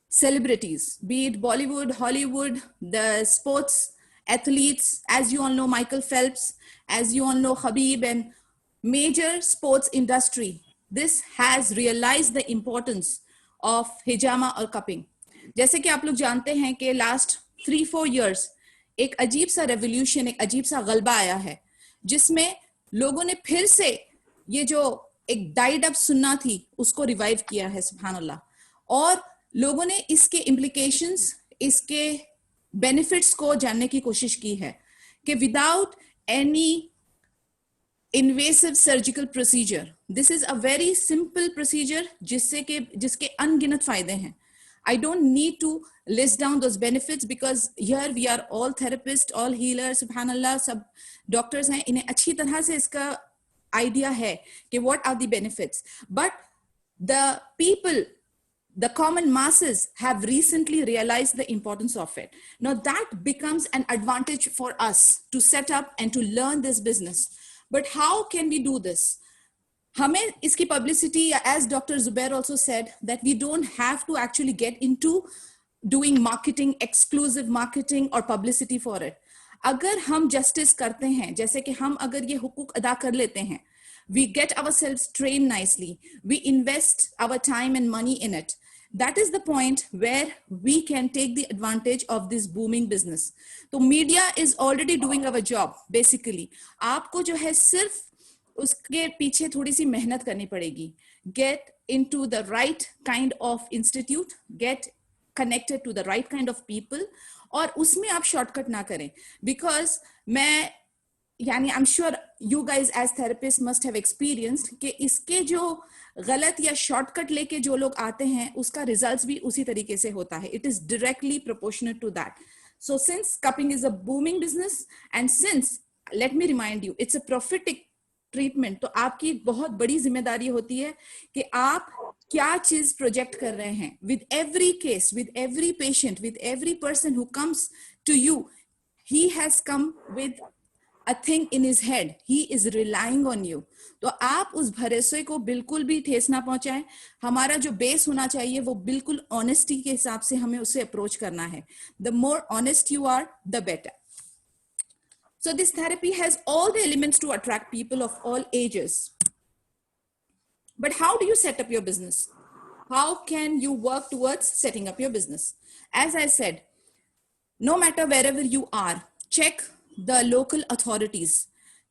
celebrities, be it Bollywood, Hollywood, the sports athletes, as you all know, Michael Phelps, as you all know, Khabib, and major sports industry. This has realized the importance of hijama or cupping. जैसे कि आप लोग जानते हैं कि last 3-4 years एक अजीब सा revolution, एक अजीब सा गलबा आया है जिसमें लोगों ने फिर से ये जो एक डाइड अप सुन्ना थी उसको रिवाइव किया है, सुभान अल्लाह. और लोगों ने इसके implications, इसके benefits को जानने की कोशिश की है कि without any invasive surgical procedure, this is a very simple procedure जिसके अनगिनत फायदे हैं. I don't need to list down those benefits because here we are all therapists, all healers, subhanallah, सब doctors हैं, इन्हें अच्छी तरह से इसका idea है कि what are the benefits. But the people, the common masses have recently realized the importance of it. Now that becomes an advantage for us to set up and to learn this business. But how can we do this? हमें इसकी publicity, as Dr. Zubair also said, that we don't have to actually get into doing marketing, exclusive marketing or publicity for it. अगर हम justice करते हैं, जैसे कि हम अगर ये हुकूक अदा कर लेते हैं, we get ourselves trained nicely, we invest our time and money in it. That is the point where we can take the advantage of this booming business. So media is already doing our job, basically. आपको जो है सिर्फ उसके पीछे थोड़ी सी मेहनत करनी पड़ेगी. Get into the right kind of institute, get connected to the right kind of people, और उसमें आप shortcut ना करें. Because I'm sure you guys as therapists must have experienced कि इसके जो गलत या shortcut लेके जो लोग आते हैं उसका results भी उसी तरीके से होता है. It is directly proportionate to that. So since cupping is a booming business and since, let me remind you, it's a prophetic treatment, तो आपकी एक बहुत बड़ी जिम्मेदारी होती है कि आप क्या चीज प्रोजेक्ट कर रहे हैं. With every case, with every patient, with every person who comes to you, he has come with a thing in his head, he is relying on you. तो आप उस भरोसे को बिल्कुल भी ठेस ना पहुंचाएं. हमारा जो बेस होना चाहिए वो बिल्कुल ऑनेस्टी के हिसाब से हमें उसे अप्रोच करना है. The more honest you are, the better. So this therapy has all the elements to attract people of all ages. But how do you set up your business? How can you work towards setting up your business? As I said, no matter wherever you are, check the local authorities.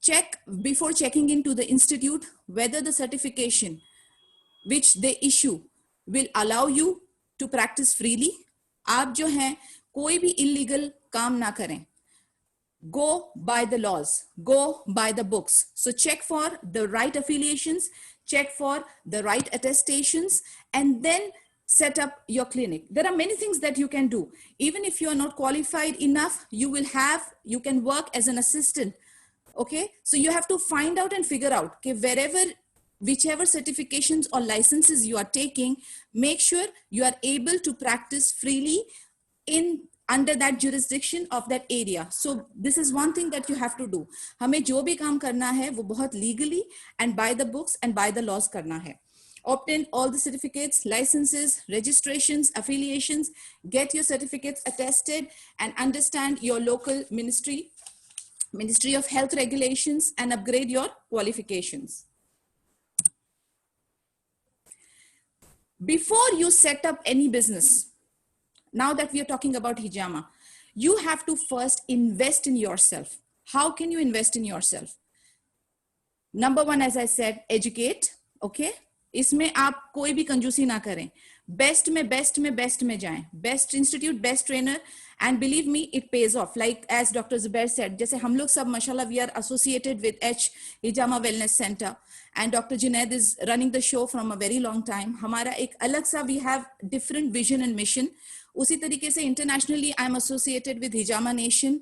Check before checking into the institute whether the certification which they issue will allow you to practice freely. आप जो हैं कोई भी illegal काम ना करें. go by the laws, go by the books. So check for the right affiliations, check for the right attestations, and then set up your clinic. There are many things that you can do. Even if you are not qualified enough, you can work as an assistant. Okay, so you have to find out and figure out, okay, whichever certifications or licenses you are taking, make sure you are able to practice freely under that jurisdiction of that area. So this is one thing that you have to do. हमें जो भी काम करना है वो बहुत legally and by the books and by the laws करना है. Obtain all the certificates, licenses, registrations, affiliations, get your certificates attested, and understand your local Ministry of Health regulations, and upgrade your qualifications. Before you set up any business, now that we are talking about hijama, you have to first invest in yourself. How can you invest in yourself? Number one, as I said, educate. Okay, इसमें आप कोई भी कंजूसी ना करें. Best में जाएं. Best institute, best trainer, and believe me, it pays off. Like as Dr. Zubair said, जैसे हम लोग सब माशाल्लाह we are associated with H Hijama Wellness Center, and Dr. Junaid is running the show from a very long time. हमारा एक अलग सा, we have different vision and mission. उसी तरीके से internationally I am associated with Hijama Nation,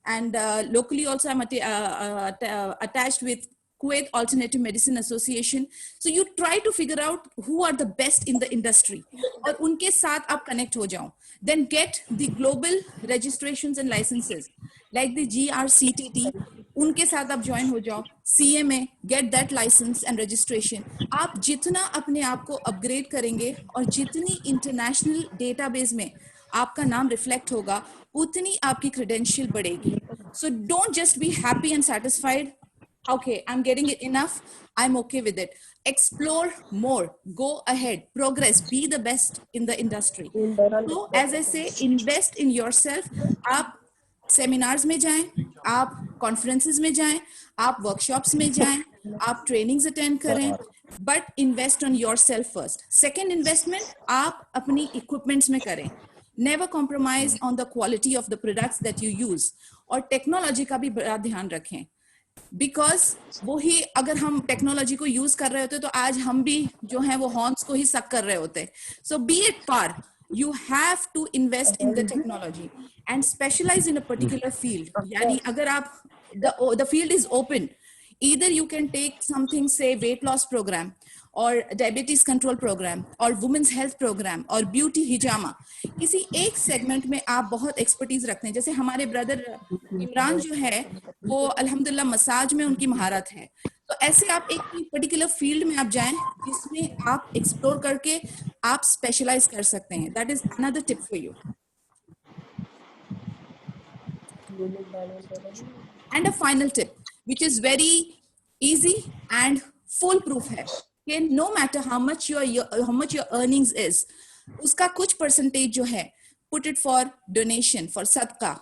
and locally also I'm attached with Kuwait Alternative Medicine Association. So you try to figure out who are the best in the industry, और उनके साथ आप connect हो जाओ. Then get the global registrations and licenses like the GRCTT. उनके साथ आप join हो जाओ. CMA, get that license and registration. आप जितना अपने आप को upgrade करेंगे और जितनी international database में आपका नाम reflect होगा, उतनी आपकी credential बढ़ेगी. So don't just be happy and satisfied. Okay, I'm getting it enough. I'm okay with it. Explore more. Go ahead. Progress. Be the best in the industry. So, as I say, invest in yourself. आप seminars में जाएं, आप conferences में जाएं, आप workshops में जाएं, आप trainings attend करें, but invest on yourself first. Second investment, आप अपनी equipments में करें. Never compromise on the quality of the products that you use. और technology का भी बड़ा ध्यान रखें. बिकॉज वो ही अगर हम टेक्नोलॉजी को यूज कर रहे होते तो आज हम भी जो है वो हॉर्न्स को ही सक कर रहे होते. So be it par, you have to invest in the technology and specialise in a particular field. यानी अगर आप the field is open, either you can take something, say weight loss program or diabetes control program or women's health program or beauty hijama. किसी एक segment में आप बहुत expertise रखते हैं. जैसे हमारे ब्रदर इमरान जो है वो अल्हम्दुलिल्लाह मसाज में उनकी महारत है. तो ऐसे आप एक पर्टिकुलर फील्ड में आप जाएं जिसमें आप एक्सप्लोर करके आप स्पेशलाइज कर सकते हैं. That is another tip for you. And a final tip which is very easy and foolproof है कि no matter how much your earnings is, उसका कुछ percentage जो है put it for donation, for sadqa.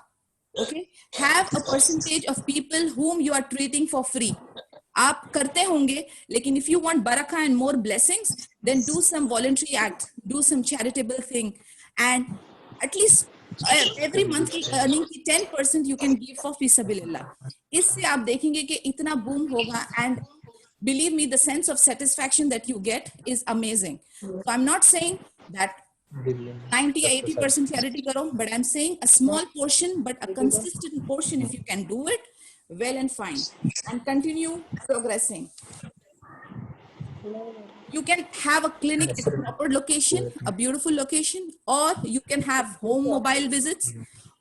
Okay, have a percentage of people whom you are treating for free. आप करते होंगे, लेकिन if you want barakah and more blessings, then do some voluntary act, do some charitable thing, and at least every month की earning की 10% you can give for fisabilillah. इससे आप देखेंगे कि इतना boom होगा, and believe me, the sense of satisfaction that you get is amazing. So I'm not saying that 90 or 80% charity karo, but I'm saying a small portion, but a consistent portion. If you can do it, well and fine, and continue progressing. You can have a clinic at a proper location, a beautiful location, or you can have home mobile visits,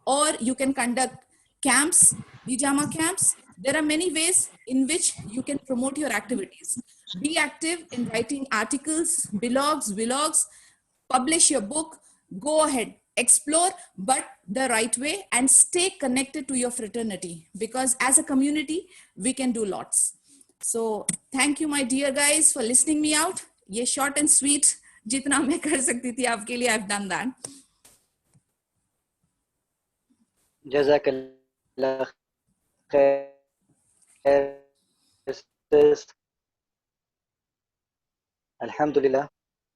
or you can conduct camps, hijama camps. There are many ways in which you can promote your activities. Be active in writing articles, blogs, vlogs, publish your book. Go ahead, explore, but the right way, and stay connected to your fraternity, because as a community, we can do lots. So thank you, my dear guys, for listening me out. ये short and sweet, जितना मैं कर सकती थी आपके लिए, I've done that. जज़ाकल्लाह खैर. अल्हम्दुलिल्लाह,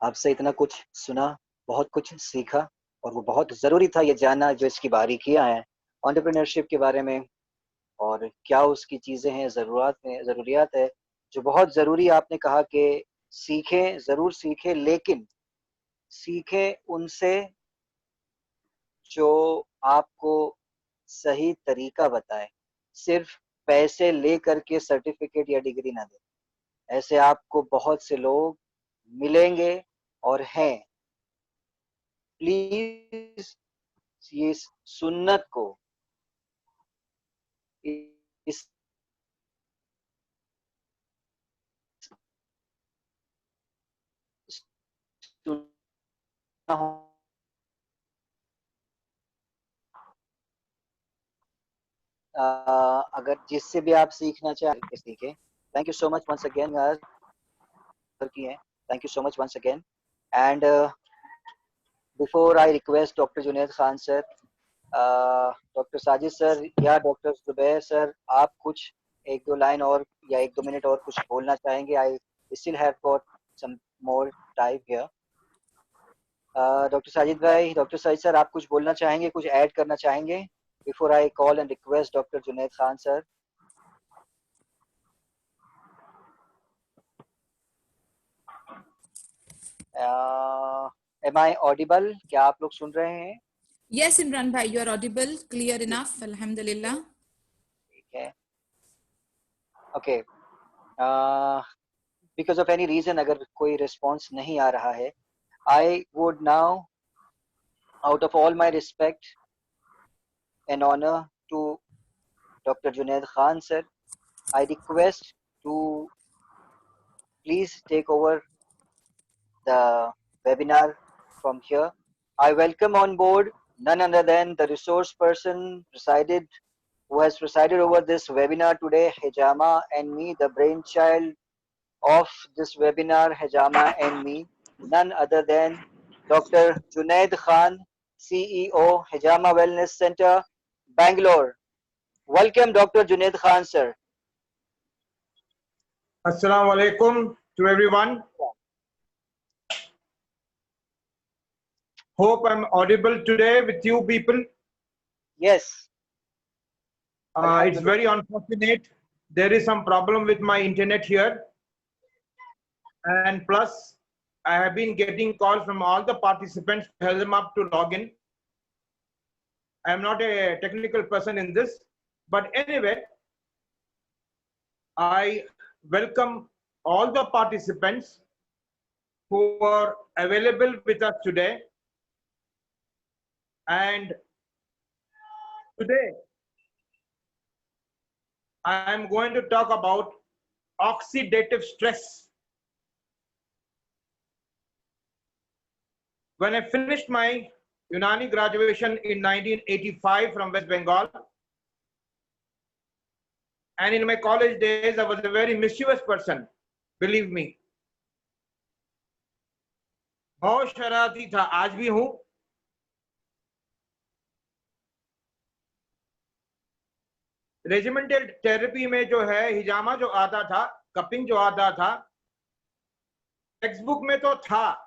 आपसे इतना कुछ सुना, बहुत कुछ सीखा, और वो बहुत ज़रूरी था ये जानना जो इसकी बारीकियां हैं एंटरप्रेन्योरशिप के बारे में, और क्या उसकी चीजें हैं, जरूरियात है जो बहुत जरूरी। आपने कहा कि सीखें, जरूर सीखें, लेकिन सीखें उनसे जो आपको सही तरीका बताए। सिर्फ पैसे ले करके सर्टिफिकेट या डिग्री ना दे। ऐसे आपको बहुत से लोग मिलेंगे और हैं। प्लीज ये सुन्नत को, इस सुन्ना हो, अगर जिससे भी आप सीखना चाहें सीखें। Thank you so much once again की है। Thank you so much once again. And before I request doctor Junaid Khan sir, doctor Sajid sir या डॉक्टर जुबैर सर, आप कुछ एक दो लाइन और या एक दो मिनट और कुछ बोलना चाहेंगे? I still have got some more time here. Doctor Sajid भाई, डॉक्टर साजिद सर, आप कुछ बोलना चाहेंगे, कुछ ऐड करना चाहेंगे before I call and request doctor Junaid Khan sir? Am I audible? क्या आप लोग सुन रहे हैं? Yes, Imran bhai, you are audible, clear enough. Alhamdulillah. ठीक है, okay. Because of any reason अगर कोई रिस्पॉन्स नहीं आ रहा है, I would now, out of all my respect and honor to Dr. Junaid Khan sir, I request to please take over the webinar from here. I welcome on board none other than the resource person who has presided over this webinar today, Hijama, and me, the brainchild of this webinar, Hijama and me, none other than Dr. Junaid Khan, CEO, Hijama Wellness Center, Bangalore. Welcome, Dr. Junaid Khan, sir. Assalamu alaikum to everyone. Hope I'm audible today with you people. Yes. It's very unfortunate. There is some problem with my internet here. And plus, I have been getting calls from all the participants to help them up to log in. I am not a technical person in this. But anyway, I welcome all the participants who are available with us today. And today, I am going to talk about oxidative stress. When I finished my Unani graduation in 1985 from West Bengal, and in my college days, I was a very mischievous person, believe me. बहुत शरारती था, आज भी हूं। Regimental therapy में जो है हिजामा जो आता था, कपिंग जो आता था, टेक्स्ट बुक में तो था,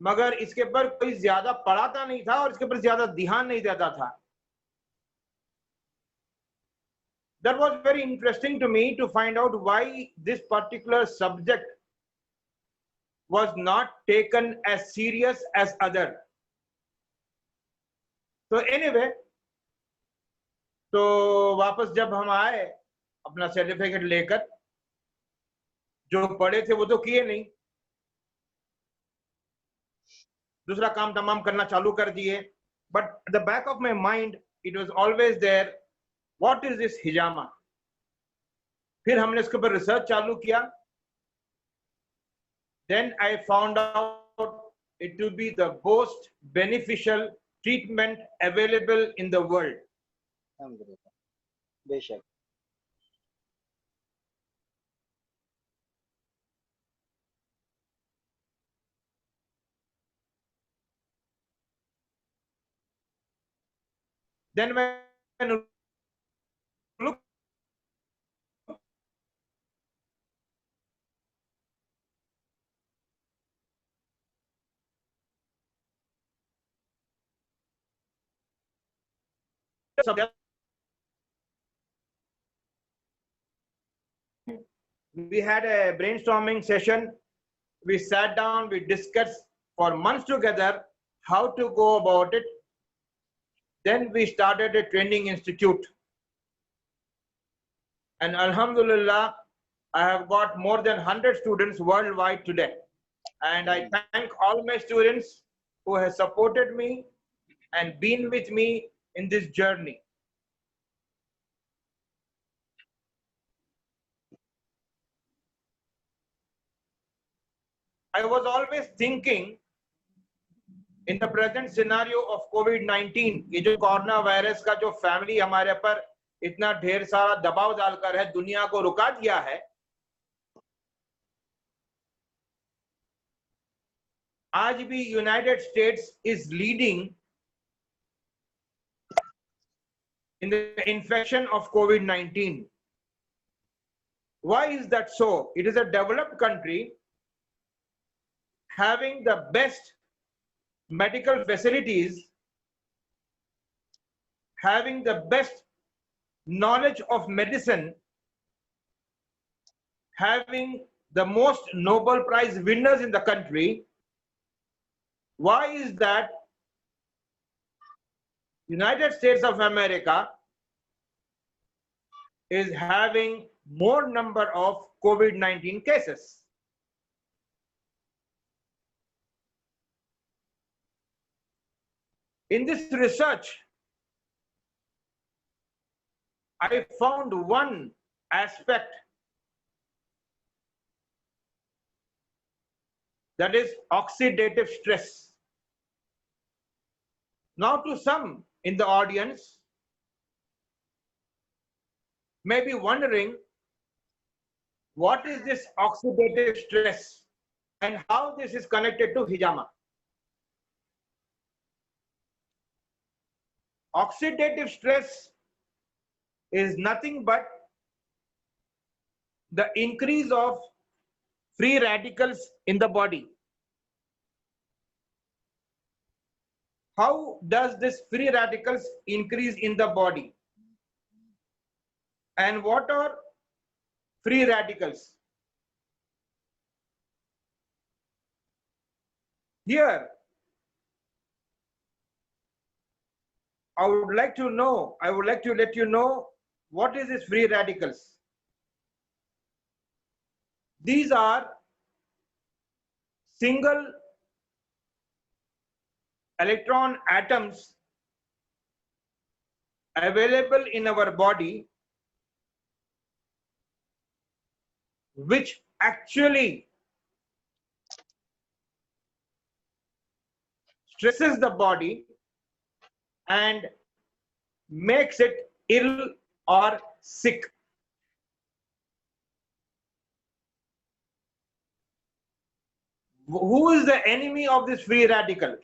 मगर इसके पर कोई ज्यादा पढ़ाता नहीं था और इसके पर ज्यादा ध्यान नहीं देता था। That was very interesting to me to find out why this particular subject was not taken as serious as other. So anyway, तो वापस जब हम आए अपना सर्टिफिकेट लेकर, जो पढ़े थे वो तो किए नहीं, दूसरा काम तमाम करना चालू कर दिए। But at the back of my mind it was always there, what is this हिजामा? फिर हमने इसके ऊपर रिसर्च चालू किया। Then I found out it to be the most beneficial treatment available in the world. बेशक। Then when you look We had a brainstorming session. We sat down, we discussed for months together how to go about it. Then we started a training institute. And Alhamdulillah, I have got more than 100 students worldwide today. And I thank all my students who have supported me and been with me in this journey. I was always thinking in the present scenario of COVID-19, ये जो corona virus का जो family हमारे पर इतना ढेर सारा दबाव डालकर है, दुनिया को रुका दिया है, आज भी United states is leading in the infection of COVID-19. Why is that so? It is a developed country having the best medical facilities, having the best knowledge of medicine, having the most Nobel Prize winners in the country. Why is that United States of America is having more number of COVID-19 cases? In this research, I found one aspect, that is oxidative stress. Now, to some in the audience may be wondering, what is this oxidative stress and how this is connected to hijama? Oxidative stress is nothing but the increase of free radicals in the body. How does this free radicals increase in the body? And what are free radicals? Here, I would like to let you know what is this free radicals. These are single electron atoms available in our body, which actually stresses the body and makes it ill or sick. Who is the enemy of this free radical?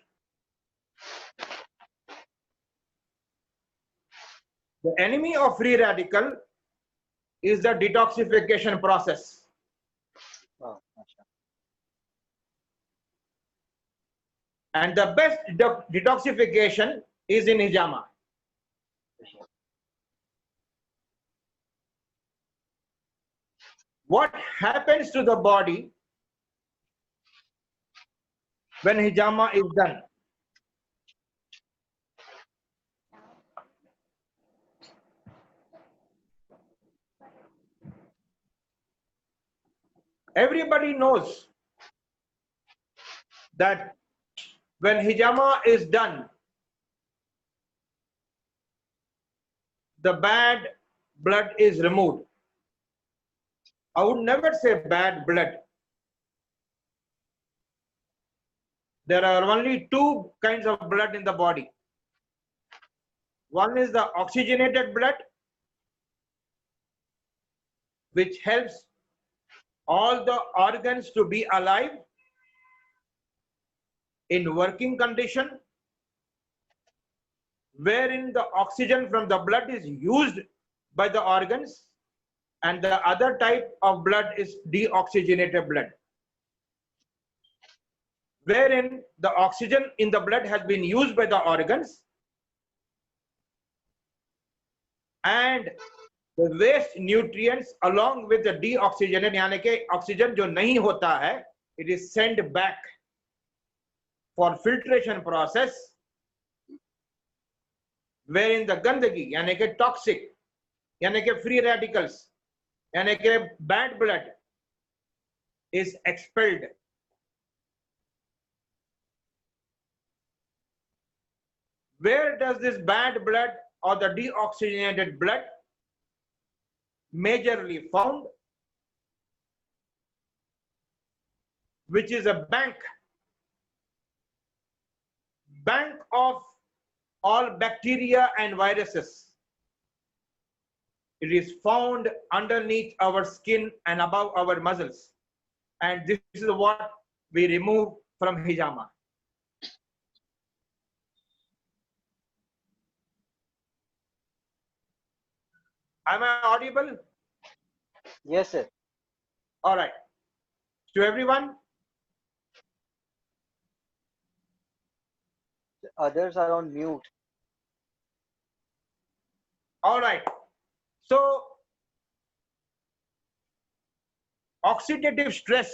The enemy of free radical is the detoxification process. And the best detoxification is in hijama. What happens to the body when hijama is done? Everybody knows that when hijama is done, the bad blood is removed. I would never say bad blood. There are only two kinds of blood in the body. One is the oxygenated blood, which helps all the organs to be alive in working condition, wherein the oxygen from the blood is used by the organs, and the other type of blood is deoxygenated blood, wherein the oxygen in the blood has been used by the organs and the waste nutrients along with the deoxygenated, यानी कि oxygen जो नहीं होता है, it is sent back for filtration process, wherein the gandagi यानी कि toxic, यानी कि free radicals, यानी कि bad blood is expelled. Where does this bad blood or the deoxygenated blood majorly found? Which is a bank of all bacteria and viruses. It is found underneath our skin and above our muscles. And this is what we remove from hijama. Am I audible? Yes, sir. All right. To everyone? Others are on mute. All right. So, oxidative stress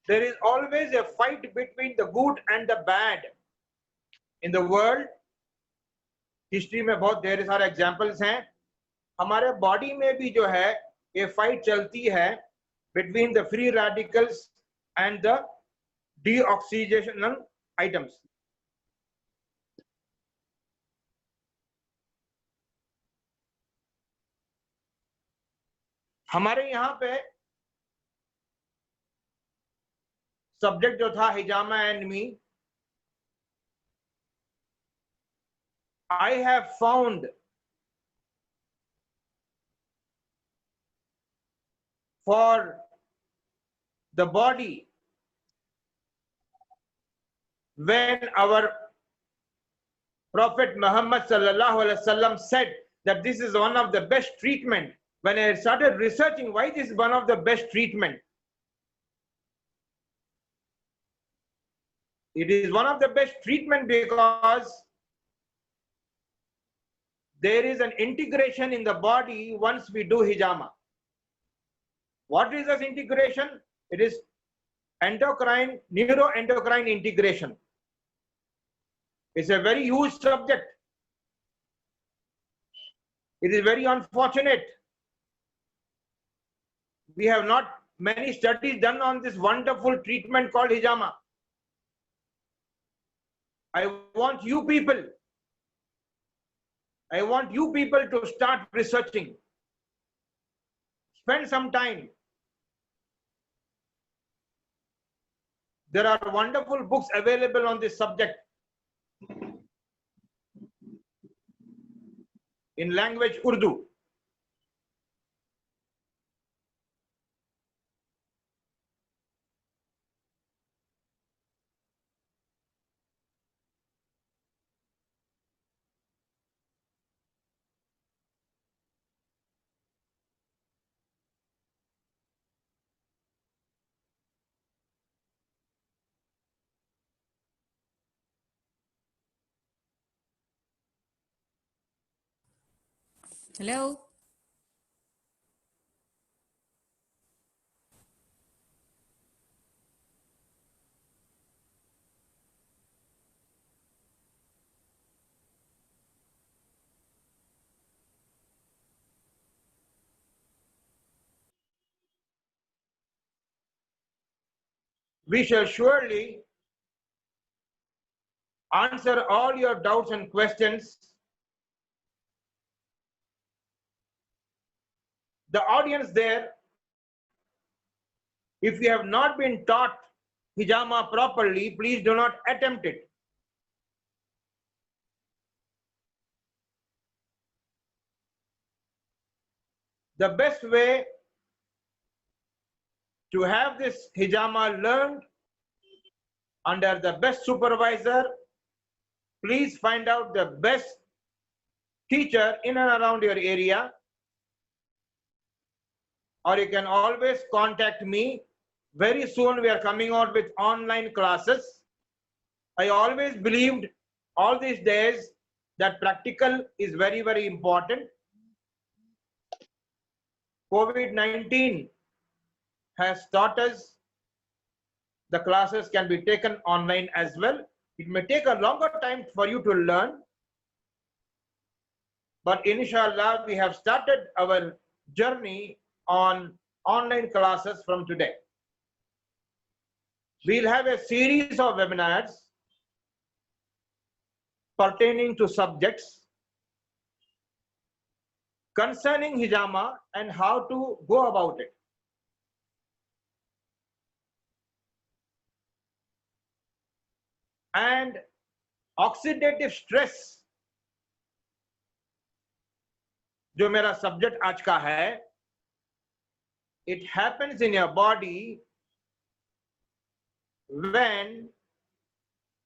there is always a fight between the good and the bad in the world. History में बहुत ढेर सारे examples हैं. हमारे body में भी जो है ये फाइट चलती है between the free radicals and the deoxygenation items. हमारे यहाँ पे सब्जेक्ट जो था हिजामा and me, I have found for the body, when our Prophet Muhammad sallallahu alaihi wasallam said that this is one of the best treatment, when I started researching why this is one of the best treatment, it is one of the best treatment because there is an integration in the body once we do hijama. What is this integration? It is endocrine, neuroendocrine integration. It's a very huge subject. It is very unfortunate. We have not many studies done on this wonderful treatment called hijama. I want you people to start researching. Spend some time. There are wonderful books available on this subject in language Urdu. Hello. We shall surely answer all your doubts and questions. The audience there, if you have not been taught hijama properly, please do not attempt it. The best way to have this hijama learned under the best supervisor, please find out the best teacher in and around your area, or you can always contact me. Very soon we are coming out with online classes. I always believed all these days that practical is very, very important. COVID-19 has taught us the classes can be taken online as well. It may take a longer time for you to learn, but inshallah we have started our journey on online classes from today. We'll have a series of webinars pertaining to subjects concerning hijama and how to go about it. And oxidative stress, जो मेरा subject आज का है, it happens in your body when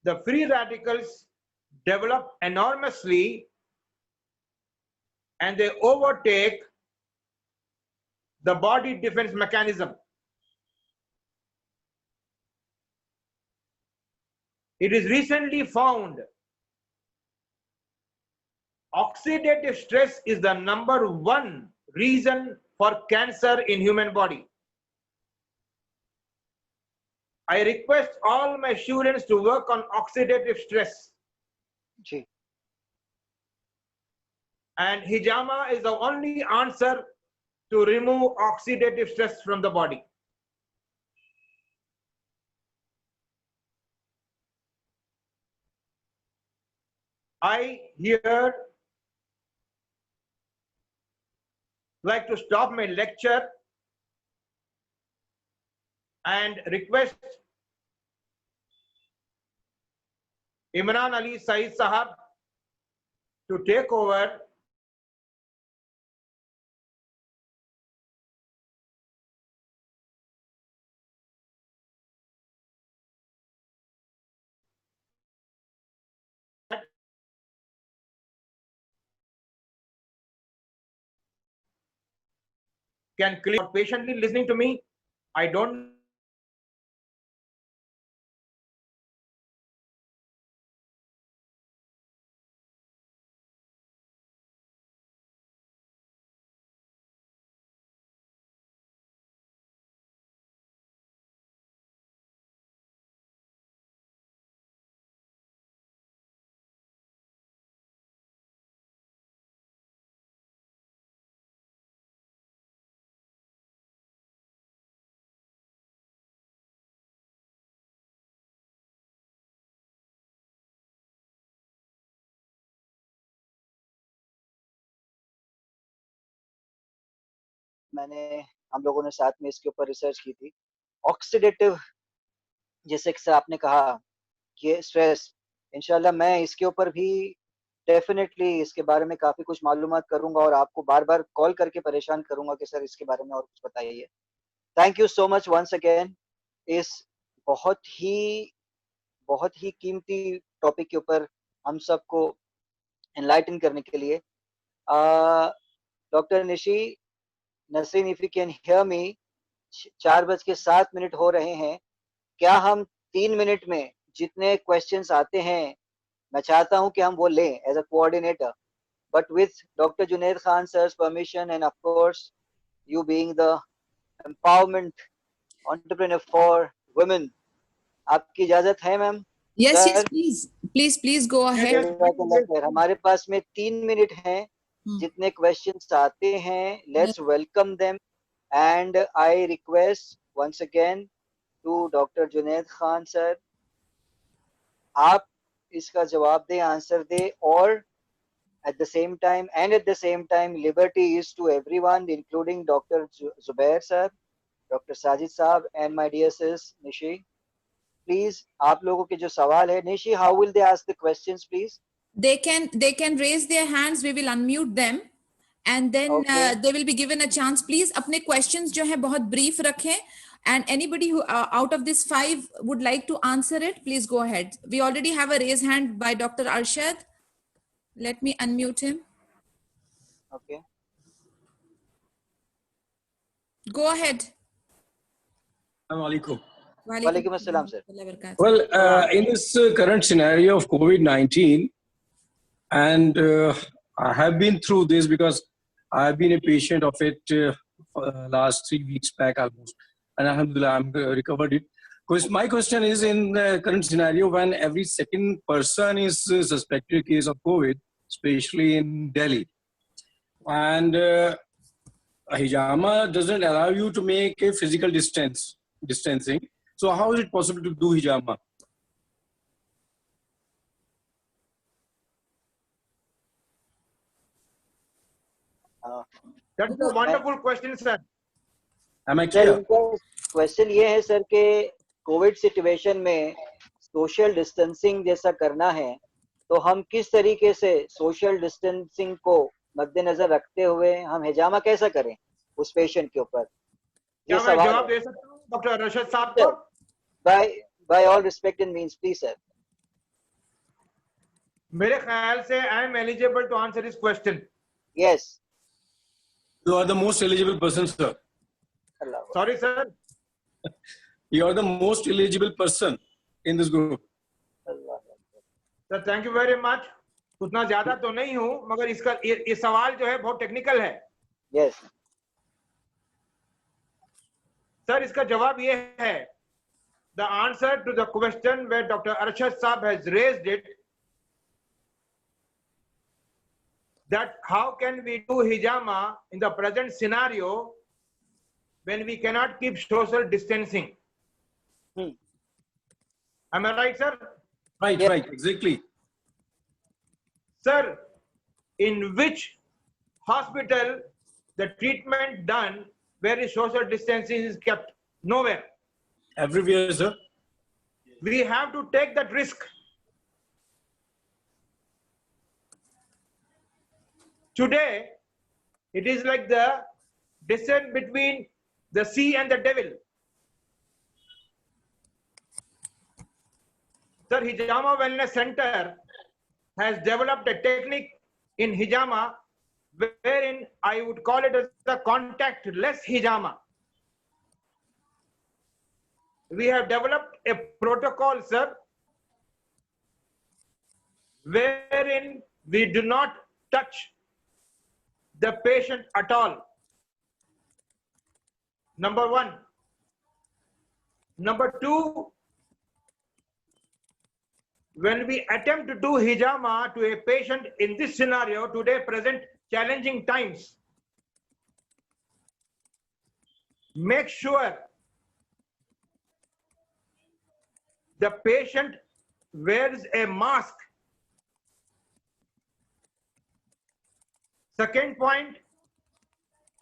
the free radicals develop enormously and they overtake the body defense mechanism. It is recently found oxidative stress is the #1 reason for cancer in human body. I request all my students to work on oxidative stress. Ji. And hijama is the only answer to remove oxidative stress from the body. I here like to stop my lecture and request Imran Ali Saeed Sahab to take over can clear patiently listening to me. I don't हम लोगों ने साथ में इसके ऊपर research की थी. Oxidative, जैसे कि आपने कहा, ये स्ट्रेस, इंशाल्लाह मैं इसके ऊपर भी डेफिनेटली इसके बारे में काफी कुछ मालूमात करूंगा और आपको बार-बार कॉल करके परेशान करूंगा कि सर इसके बारे में और कुछ बताइए. Thank you so much once again इस बहुत ही कीमती टॉपिक के ऊपर हम सबको एनलाइटन करने के लिए. Doctor Nishi, Nasreen, if you can hear me, 4:07 हो रहे हैं. क्या हम 3 मिनट में जितने क्वेश्चंस आते हैं, मैं चाहता हूं कि हम वो लें as a coordinator, but with doctor Junaid Khan sir's permission and of course you being the empowerment entrepreneur for women, आपकी इजाजत है ma'am? Yes, please go ahead. हमारे पास में 3 मिनट हैं. जितने क्वेश्चंस आते हैं, let's welcome them, and I request once again to doctor Junaid Khan sir, आप इसका जवाब दें, आंसर दें, और at the same time liberty is to everyone including Dr. Zubair sir, Dr. Sajid साहब and my dear sis Nishi. Please, आप लोगों के जो सवाल है, Nishi, how will they ask the questions, please? They can raise their hands. We will unmute them, and then Okay. they will be given a chance. Please, अपने questions जो है बहुत brief रखें, and anybody who out of this 5 would like to answer it, please go ahead. We already have a raise hand by Dr. Arshad. Let me unmute him. Okay. Go ahead. Assalamualaikum. Walaikum assalam, sir. Well, in this current scenario of COVID-19, and I have been through this because I have been a patient of it last 3 weeks back almost, and alhamdulillah, I'm recovered it. Because my question is, in the current scenario, when every second person is suspected case of COVID, especially in Delhi, and hijama doesn't allow you to make a physical distancing. So how is it possible to do hijama? That's a wonderful question, sir. Am I sir clear? इनका question ये है sir कि Covid situation में social distancing जैसा करना है तो हम किस तरीके से सोशल डिस्टेंसिंग को मद्देनजर रखते हुए हम हिजामा कैसा करें उस पेशेंट के ऊपर, ये क्या मैं सवाल जवाब है। दे सकता हूँ डॉक्टर अरशद साहब को? By all respect and means, please sir. मेरे ख्याल से I am eligible to answer this question. Yes. You are the most eligible person, sir. Sorry sir. You are the most eligible person in this group. Sir thank you very much. उतना ज्यादा तो नहीं हूँ मगर इसका ये सवाल जो है बहुत टेक्निकल है. यस सर इसका जवाब ये है, the answer to the question where doctor Arshad साहब has raised it, that how can we do hijama in the present scenario when we cannot keep social distancing. Am I right, sir? Right, Yes. right, exactly. Sir, in which hospital the treatment done where is social distancing is kept? Nowhere. Everywhere, sir. We have to take that risk. Today, it is like the descent between the sea and the devil. Sir, Hijama Wellness Center has developed a technique in hijama wherein I would call it as the contactless hijama. We have developed a protocol, sir, wherein we do not touch the patient at all. Number one. Number two, when we attempt to do hijama to a patient in this scenario, today present challenging times, make sure the patient wears a mask. Second point,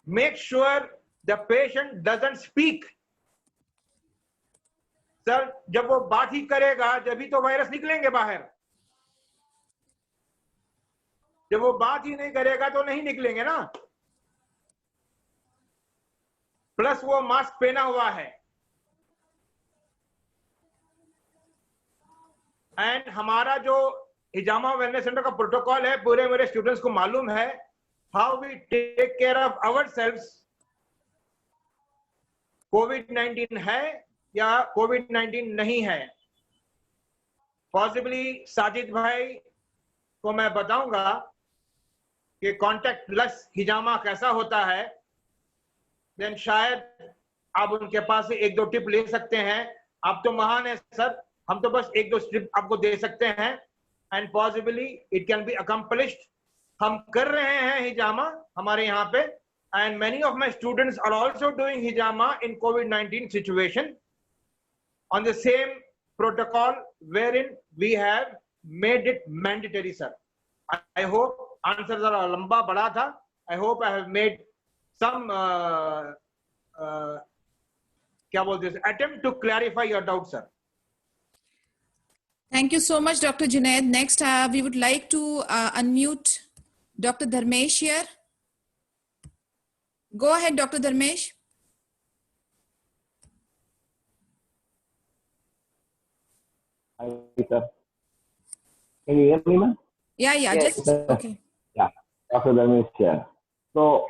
make sure the patient doesn't speak. Sir जब वो बात ही करेगा जब ही तो virus निकलेंगे बाहर. जब वो बात ही नहीं करेगा तो नहीं निकलेंगे ना. प्लस वो मास्क पहना हुआ है. एंड हमारा जो हिजामा वेलनेस सेंटर का प्रोटोकॉल है पूरे मेरे स्टूडेंट्स को मालूम है. How we take care of ourselves. COVID-19 है या COVID-19 नहीं है. Possibly साजिद भाई को मैं बताऊंगा कि contactless हिजामा कैसा होता है. Then शायद आप उनके पास से एक दो टिप ले सकते हैं. आप तो महान है सर, हम तो बस एक दो टिप आपको दे सकते हैं. And possibly it can be accomplished. हम कर रहे हैं हिजामा हमारे यहाँ पे, and many of my students are also doing hijama in COVID-19 situation on the same protocol wherein we have made it mandatory, sir. I hope answer जरा लंबा बड़ा था. I hope I have made some क्या बोलते हैं attempt to clarify your doubt, sir. Thank you so much, Dr. Junaid. Next, we would like to unmute Dr. Dharmesh here. Go ahead, Dr. Dharmesh. Hi, sir. Can you hear me, ma'am? Yeah, Yes. just okay. Yeah, Dr. Dharmesh here. So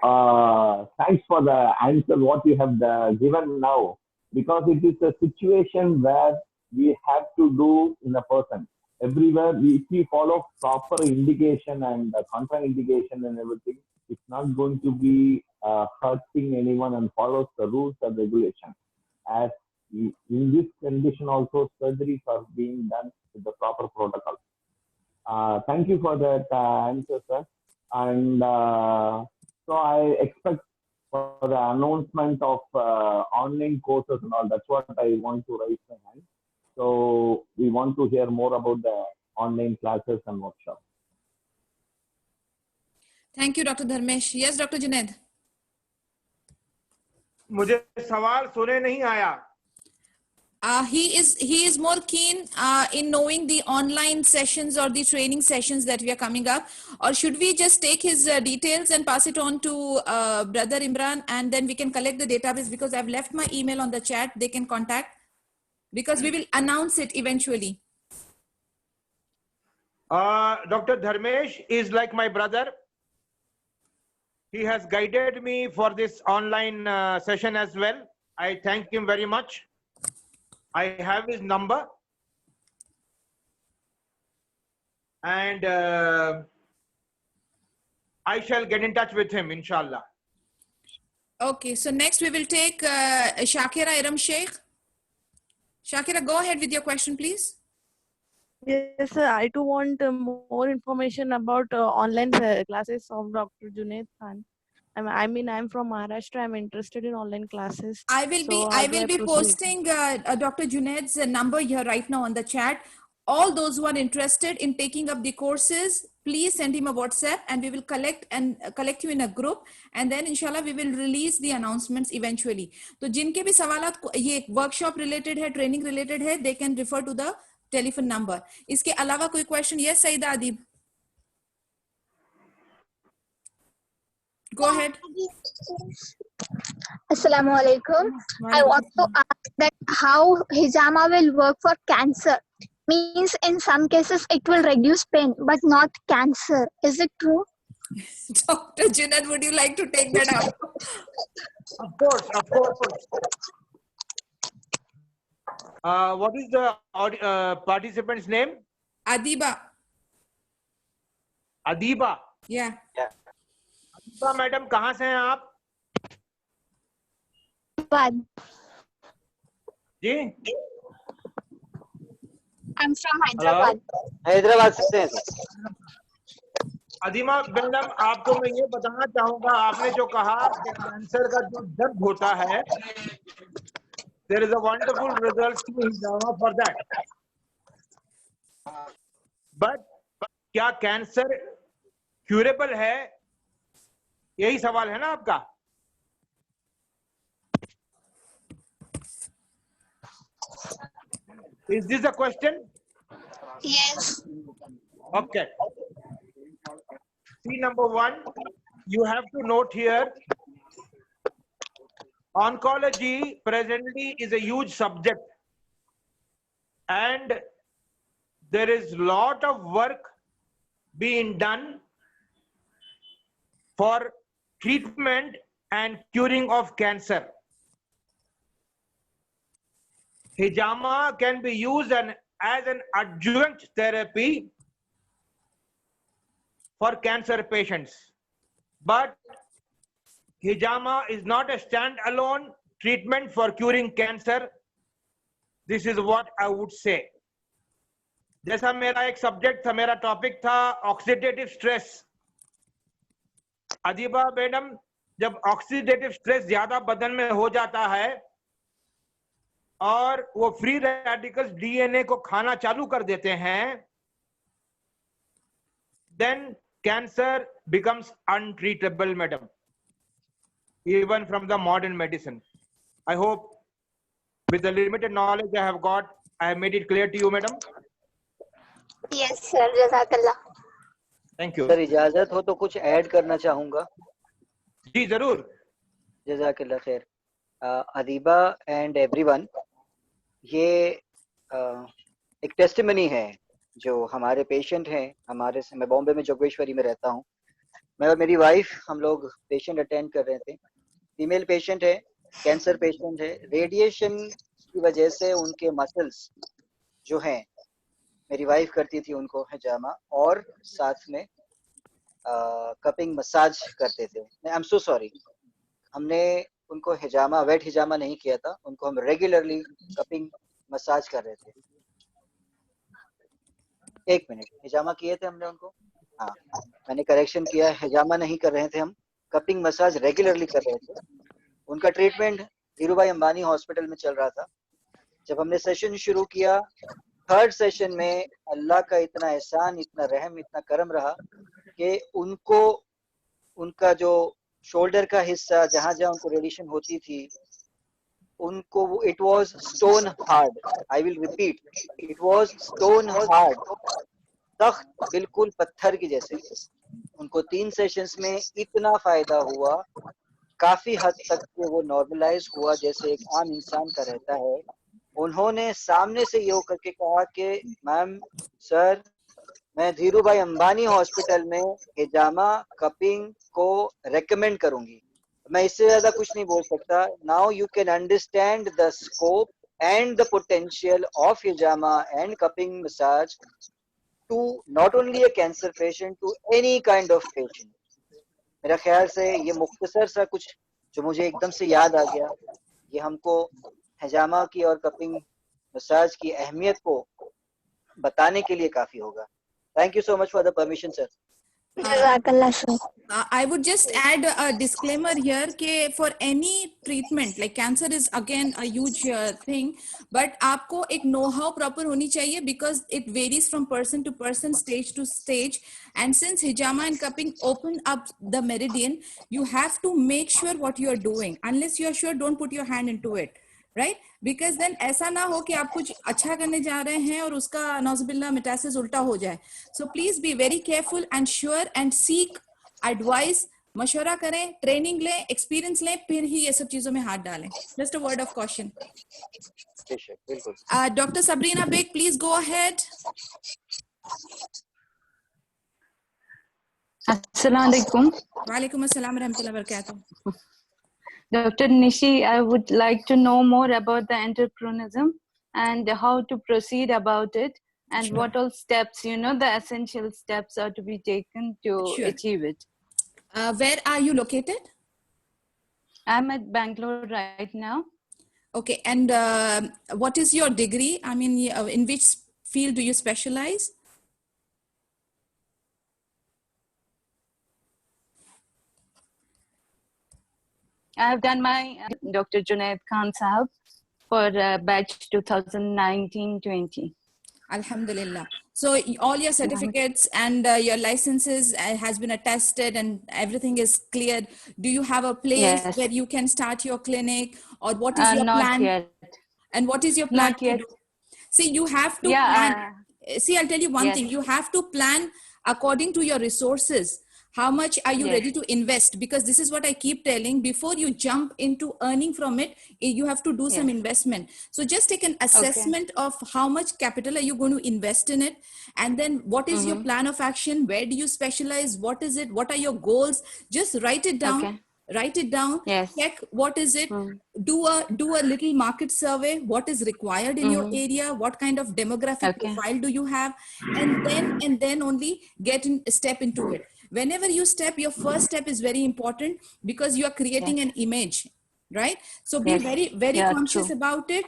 thanks for the answer what you have given now, because it is a situation where we have to do in a person. Everywhere, if we follow proper indication and contraindication and everything, it's not going to be hurting anyone and follows the rules and regulations. As in this condition also, surgeries are being done with the proper protocol. Thank you for that answer, sir. And so I expect for the announcement of online courses and all. That's what I want to raise my hand. So we want to hear more about the online classes and workshops. Thank you, Dr. Dharmesh. Yes, Dr. Junaid. मुझे सवाल सुने नहीं आया. He is more keen in knowing the online sessions or the training sessions that we are coming up, or should we just take his details and pass it on to Brother Imran, and then we can collect the database, because I've left my email on the chat. They can contact, because we will announce it eventually. Dr. Dharmesh is like my brother. He has guided me for this online session as well. I thank him very much. I have his number, and I shall get in touch with him, inshallah. Okay, so next we will take Shakira Iram Sheikh. Shakira, go ahead with your question, please. Yes, sir. I too want more information about online classes of Dr. Junaid Khan. I'm from Maharashtra. I'm interested in online classes. I will be posting Dr. Junaid's number here right now on the chat. All those who are interested in taking up the courses, please send him a WhatsApp, and we will collect you in a group, and then inshallah we will release the announcements eventually. तो जिनके भी सवालात ये workshop related है, training related है, they can refer to the telephone number. इसके अलावा कोई question? Yes, Saida Adib. Go ahead. Assalamu alaikum. I want to ask that how hijama will work for cancer. Means in some cases it will reduce pain, but not cancer. Is it true? Dr. Junaid, would you like to take that up? Of course, of course. What is the participant's name? Adiba. Adiba. Yeah. Adiba madam, कहाँ से हैं आप? जी? I'm from Hyderabad. Hyderabad से हैं sir. अदीमा madam, आपको मैं ये बताना चाहूंगा, आपने जो कहा कि कैंसर का जो दर्द होता है, there is a wonderful result for that. But क्या कैंसर क्यूरेबल है? यही सवाल है ना आपका? Is this a question? Yes. Okay. See, number one, you have to note here, oncology presently is a huge subject, and there is lot of work being done for treatment and curing of cancer. Hijama can be used as an adjuvant therapy for cancer patients, but hijama is not a standalone treatment for curing cancer. This is what I would say. जैसा मेरा एक subject था, मेरा topic था oxidative stress. Adiba madam, जब oxidative stress ज्यादा बदन में हो जाता है और वो फ्री रेडिकल्स डीएनए को खाना चालू कर देते हैं, then cancer becomes untreatable, madam, even from the modern medicine. I hope with the limited knowledge I have got, I have made it clear to you, madam. Yes, sir. Jazakallah. Thank you. Sir इजाजत हो तो कुछ add करना चाहूंगा. जी जरूर. जज़ाकल्लाह खैर. Adiba and everyone, ये एक टेस्टिमनी है जो हमारे पेशेंट हैं. मैं बॉम्बे में जोगेश्वरी में रहता हूँ. मैं और मेरी वाइफ हम लोग पेशेंट अटेंड कर रहे थे। फीमेल पेशेंट है, कैंसर पेशेंट है। रेडिएशन की वजह से उनके मसल्स जो हैं, मेरी वाइफ करती थी उनको हिजामा और साथ में कपिंग मसाज करते थे। आई एम सो सॉरी, हमने उनको हिजामा, वेट हिजामा नहीं किया था, उनको हम रेगुलरली कपिंग मसाज कर रहे थे। 1 मिनट, हिजामा किए थे हमने उनको? हाँ, मैंने करेक्शन किया, हिजामा नहीं कर रहे थे हम, कपिंग मसाज रेगुलरली कर रहे थे। उनका ट्रीटमेंट धीरूभाई अंबानी हॉस्पिटल में चल रहा था। जब हमने सेशन शुरू किया, 3rd सेशन में अल्लाह का इतना एहसान, इतना रहम, इतना करम रहा कि उनको उनका जो शोल्डर का हिस्सा जहां जहां उनको रेडिएशन होती थी, उनको it was stone hard. I will repeat, it was stone hard, सख्त, बिल्कुल पत्थर की जैसे। उनको 3 सेशंस में इतना फायदा हुआ, काफी हद तक के वो नॉर्मलाइज हुआ जैसे एक आम इंसान का रहता है। उन्होंने सामने से ये होकर के कहा कि मैम, सर, मैं धीरूभाई अंबानी हॉस्पिटल में हिजामा कपिंग को रेकमेंड करूंगी। मैं इससे ज्यादा कुछ नहीं बोल सकता। Now you can understand the scope and the potential of हिजामा and cupping massage to not only a cancer patient, to any kind of patient. मेरा ख्याल से ये मुख्तसर सा कुछ जो मुझे एकदम से याद आ गया, ये हमको हिजामा की और कपिंग मसाज की अहमियत को बताने के लिए काफी होगा। Thank you so much for the permission, sir. I would just add a disclaimer here कि for any treatment like cancer is again a huge thing, but आपको एक know-how proper होनी चाहिए because it varies from person to person, stage to stage, and since hijama and cupping open up the meridian, you have to make sure what you are doing. Unless you are sure, don't put your hand into it. Right, because then ऐसा ना हो कि आप कुछ अच्छा करने जा रहे हैं और उसका नौजुबिल्ला मेटासिस उल्टा हो जाए। So please be very careful and sure and seek advice, मशवरा करें, ट्रेनिंग लें, एक्सपीरियंस लें, फिर ही ये सब चीजों में हाथ डालें। Just a word of caution. Doctor Sabrina Baig, please go ahead. अस्सलाम वालेकुम। वालेकुम अस्सलाम रहमतुल्लाहि व बरकातहू। Dr. Nishi, I would like to know more about the entrepreneurism and how to proceed about it, and Sure. what all steps, the essential steps are to be taken to Sure. achieve it. Where are you located? I'm at Bangalore right now. Okay, and what is your degree? I mean, in which field do you specialize? I have done my Dr. Junaid Khan Sahab for batch 2019-20. Alhamdulillah. So all your certificates and your licenses has been attested and everything is cleared. Do you have a place Yes. where you can start your clinic, or what is your Not plan? yet. And what is your plan Not to yet. do? See, you have to Yeah, plan. See, I'll tell you one yes. thing. You have to plan according to your resources. How much are you Yes. ready to invest? Because this is what I keep telling, before you jump into earning from it, you have to do some Yes. investment. So just take an assessment of how much capital are you going to invest in it, and then what is your plan of action? Where do you specialize? What is it? What are your goals? Just write it down. Okay. Write it down. Yes. Check what is it. Do a little market survey. What is required in your area? What kind of demographic Okay. profile do you have? And then only step into it. Whenever you step, your first step is very important because you are creating an image, right? So be Yes. very Yeah, conscious true. about it.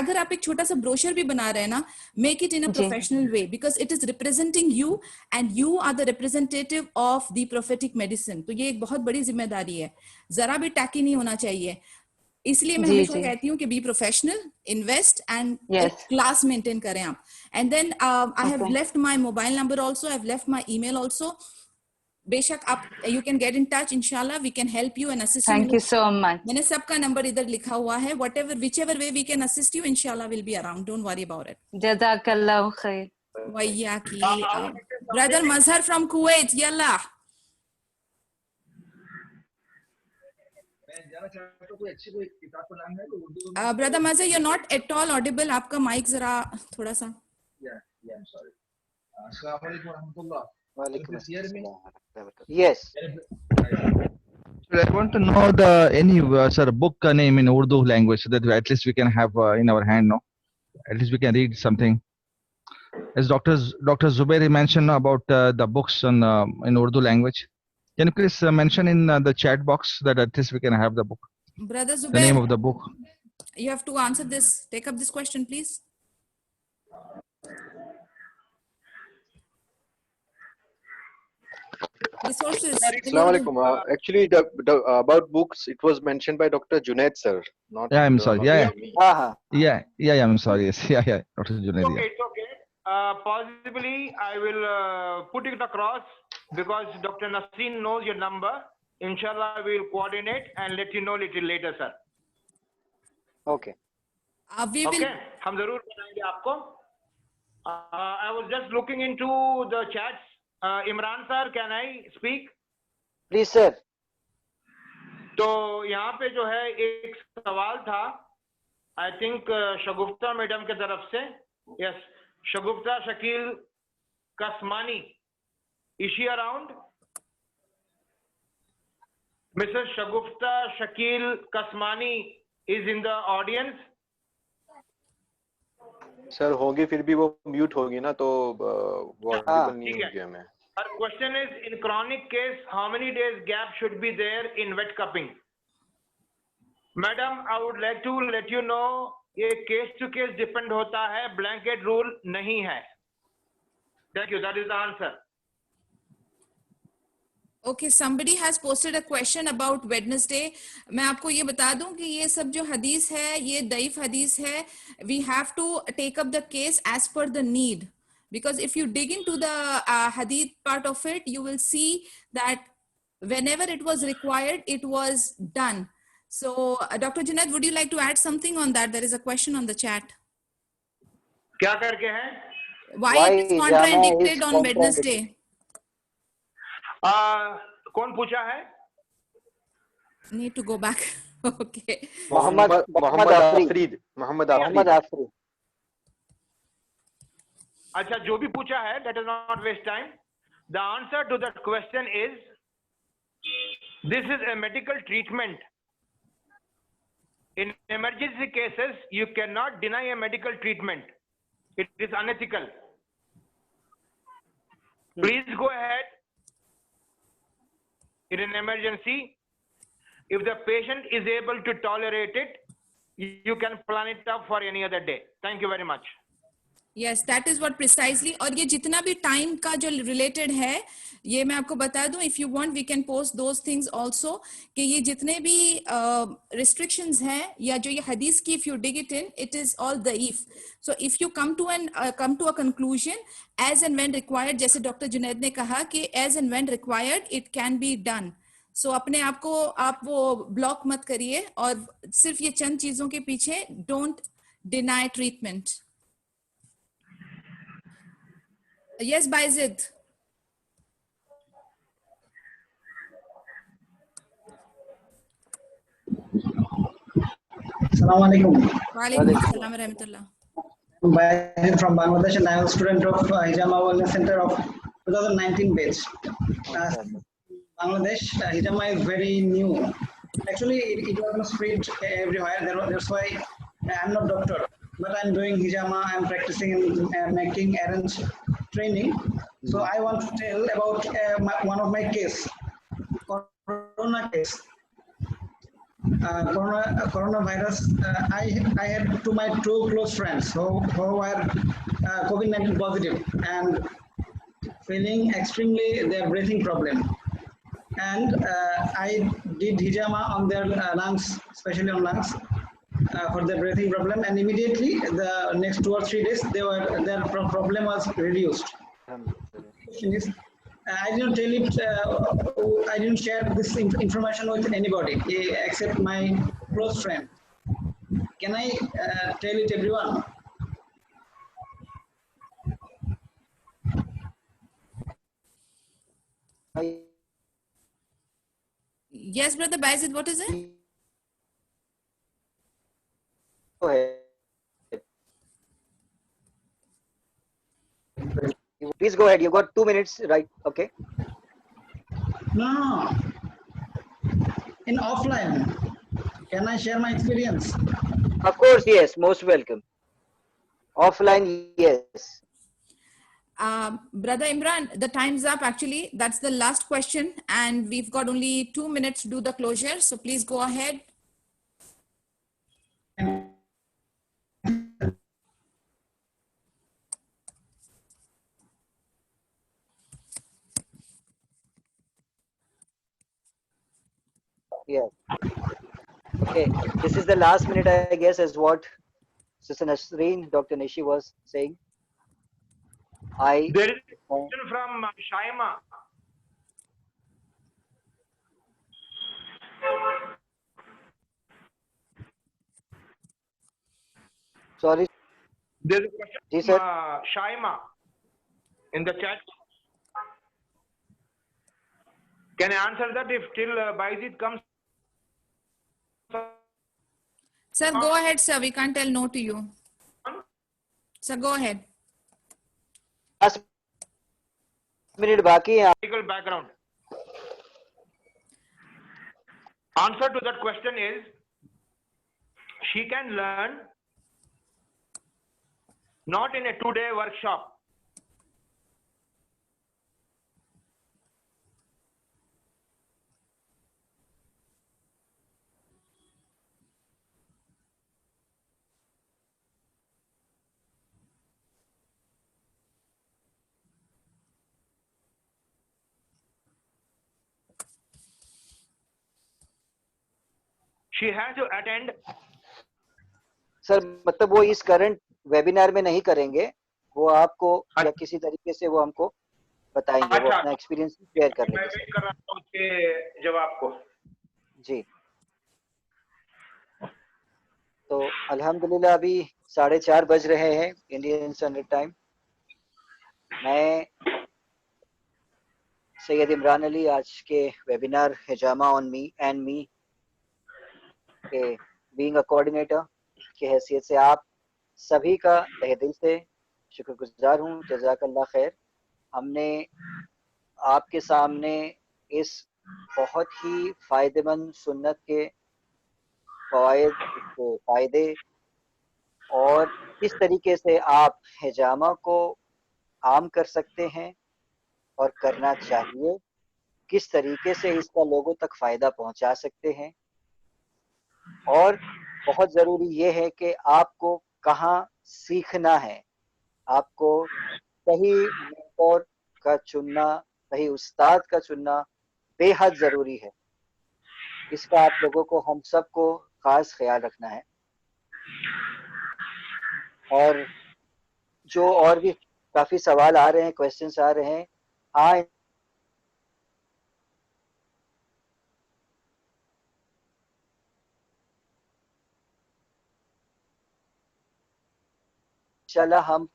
अगर आप एक छोटा सा brochure भी बना रहे हैं ना, make it in a ji. professional way, because it is representing you and you are the representative of the prophetic medicine. तो ये एक बहुत बड़ी जिम्मेदारी है, जरा भी टैकी नहीं होना चाहिए। इसलिए मैं जी, हमेशा जी. कहती हूँ कि be professional, invest and Yes. Class maintain करें आप। And then I have Okay. Left my mobile number also, I have left my email also. बेशक आप you can get in touch, इंशाल्लाह we can help you and assist Thank you so much. मैंने सबका number इधर लिखा हुआ है। whatever whichever way we can assist you, inshallah we'll be around, don't worry about it. Jazakallahu khair. Wayyaki. Brother Mazhar from Kuwait, yalla. Brother Mazhar, you're not at all audible. आपका mic जरा थोड़ा सा। Yeah, I'm sorry. Assalamu alaikum warahmatullah. वालेकुम Does this hear me? अस्सलाम। Yes. So I want to know the any sir book name in Urdu language so that at least we can have in our hand, no? At least we can read something. As Dr. Zubair mentioned about the books in Urdu language. Can you please mention in the chat box that at least we can have the book, Brother the name Zubair, of the book? you have to answer this. Take up this question, please. Resources. in Assalamu Urdu. alaikum. Actually, the about books, it was mentioned by Dr. Junaid sir, not. Yeah, I'm sorry. Yeah, me. yeah. I'm sorry. Yes, yeah. Dr. Junaid. Okay, it's okay. Possibly, I will put it across because Dr. Nasreen knows your number. Inshallah, we will coordinate and let you know little later, sir. Okay. We will. Okay, हम जरूर बताएंगे आपको. I was just looking into the chats. Imran sir, can I speak? Please, sir. तो यहाँ पे जो है एक सवाल था, I think शगुफ्ता मैडम के तरफ से. Yes, Shagufta Shakeel Kasmani. Is she around? Mrs. Shagufta Shakil Kasmani is in the audience. Sir होगी फिर भी वो म्यूट होगी ना तो वो audible नहीं होगी हमें. Her question is, in chronic case, how many days gap should be there in wet cupping? Madam, I would like to let you know, ये case to case depend होता है, blanket rule नहीं है. Thank you. That is the answer. Okay, somebody has posted a question about Wednesday. मैं आपको ये बता दूं कि ये सब जो हदीस है, ये दईफ हदीस है. We have to take up the case as per the need. Because if you dig into the hadith part of it, you will see that whenever it was required, it was done. So, Dr. Junaid, would you like to add something on that? There is a question on the chat. क्या करके है? Why it is contradicted on Wednesday? कौन पूछा है? Need to go back. Okay. Muhammad Afreed. अच्छा, जो भी पूछा है, let us not waste time. The answer to that question is, this is a medical treatment. In emergency cases, you cannot deny a medical treatment. It is unethical. Please go ahead. In an emergency, if the patient is able to tolerate it, you can plan it up for any other day. Thank you very much. Yes, that is what precisely. और ये जितना भी time का जो related है, ये मैं आपको बता दूं. If you want, we can post those things also. कि ये जितने भी restrictions हैं या जो ये hadith की, if you dig it in, it is all daif. So if you come to a conclusion, as and when required, जैसे Dr. Junaid ने कहा कि as and when required, it can be done. So अपने आप को आप वो block मत करिए और सिर्फ ये चंद चीजों के पीछे don't deny treatment. Yes, Baizid. Assalamu alaikum. Wa alaikum assalam wa rahmatullah. Baizid from Bangladesh, and I am a student of Hijama Wellness Center of 2019 batch. Bangladesh, Hijama is very new. Actually, it was not spread everywhere. That's why I am not doctor, but I am doing Hijama. I am practicing and making arrange training. So I want to tell about one of my case, corona case. Coronavirus. I had my two close friends who were COVID-19 positive and feeling extremely their breathing problem. And I did hijama on their lungs, especially on lungs, for their breathing problem. And immediately, the next 2 or 3 days, their problem was reduced. I didn't tell it. I didn't share this information with anybody except my close friend. Can I tell it everyone? Yes, brother Baizid, what is it? Go ahead. Please go ahead. You got 2 minutes, right? Okay. No. In offline, can I share my experience? Of course, yes. Most welcome. Offline, yes. Brother Imran, the time's up actually. That's the last question and we've got only 2 minutes to do the closure. So please go ahead. Yeah. Okay. This is the last minute, I guess, is what Sister Nasreen, Dr. Nishi was saying. There is a question from Shaima. Sorry. There's a question from Shaima in the chat. Can I answer that if till Bayezid comes? Sir, go ahead, sir. We can't tell no to you. Sir, go ahead. Last minute baki hai. Legal background. Answer to that question is she can learn not in a 2-day workshop. She has to attend. Sir मतलब वो इस current webinar में नहीं करेंगे, वो आपको या किसी तरीके से वो हमको बताएंगे, वो अपना एक्सपीरियंस शेयर कर मैं लेंगे। वेट कर रहा हूं उसके जवाब को। जी, तो अल्हम्दुलिल्लाह अभी 4:30 बज रहे हैं इंडियन स्टैंडर्ड टाइम। मैं सैयद इमरान अली आज के webinar hijama on me and me के बीइंग अ कोऑर्डिनेटर की हैसियत से आप सभी का तहे दिल से शुक्रगुजार हूँ। जज़ाकल्लाह खैर। हमने आपके सामने इस बहुत ही फायदेमंद सुन्नत के फ़वाइद, इसके फ़ायदे और किस तरीके से आप हिजामा को आम कर सकते हैं और करना चाहिए, किस तरीके से इसका लोगों तक फ़ायदा पहुंचा सकते हैं, और बहुत ज़रूरी ये है कि आपको कहाँ सीखना है। आपको सही मेंटोर का चुनना, सही उस्ताद का चुनना बेहद ज़रूरी है। इसका आप लोगों को, हम सबको ख़ास ख्याल रखना है। और जो और भी काफ़ी सवाल आ रहे हैं, क्वेश्चंस आ रहे हैं, हाँ इंशाल्लाह हम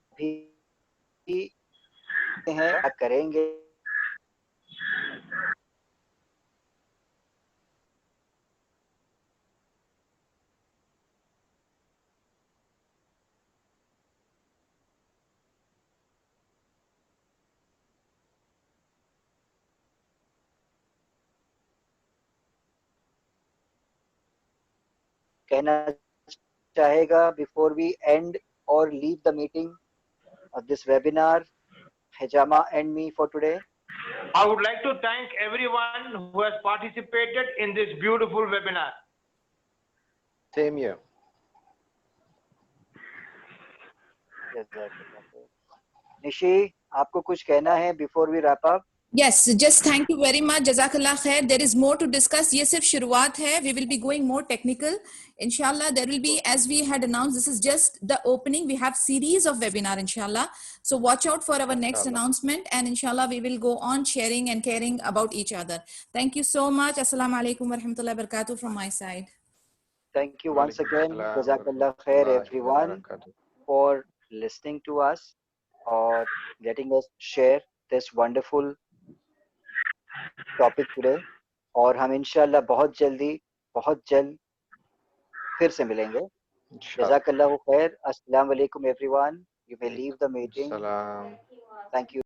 अभी हैं करेंगे। कहना चाहेगा before we end or leave the meeting of this webinar, Hijama and me for today? I would like to thank everyone who has participated in this beautiful webinar. Same here. Nishi, आपको कुछ कहना है before we wrap up? Yes, just thank you very much. Jazakallah khair. There is more to discuss. ये सिर्फ शुरुआत है. We will be going more technical. Inshallah, there will be, as we had announced, this is just the opening. We have series of webinar, inshallah. So watch out for our next announcement, and inshallah, we will go on sharing and caring about each other. Thank you so much. Assalamu alaikum wa rahmatullahi wa barakatuh from my side. Thank you once again. Jazakallah khair everyone for listening to us or letting us share this wonderful topic today. और हम इंशाल्लाह बहुत जल्द फिर से मिलेंगे। जज़ाकल्लाहु खैर। अस्सलाम वालेकुम everyone. You may leave the meeting. Salam. Thank you.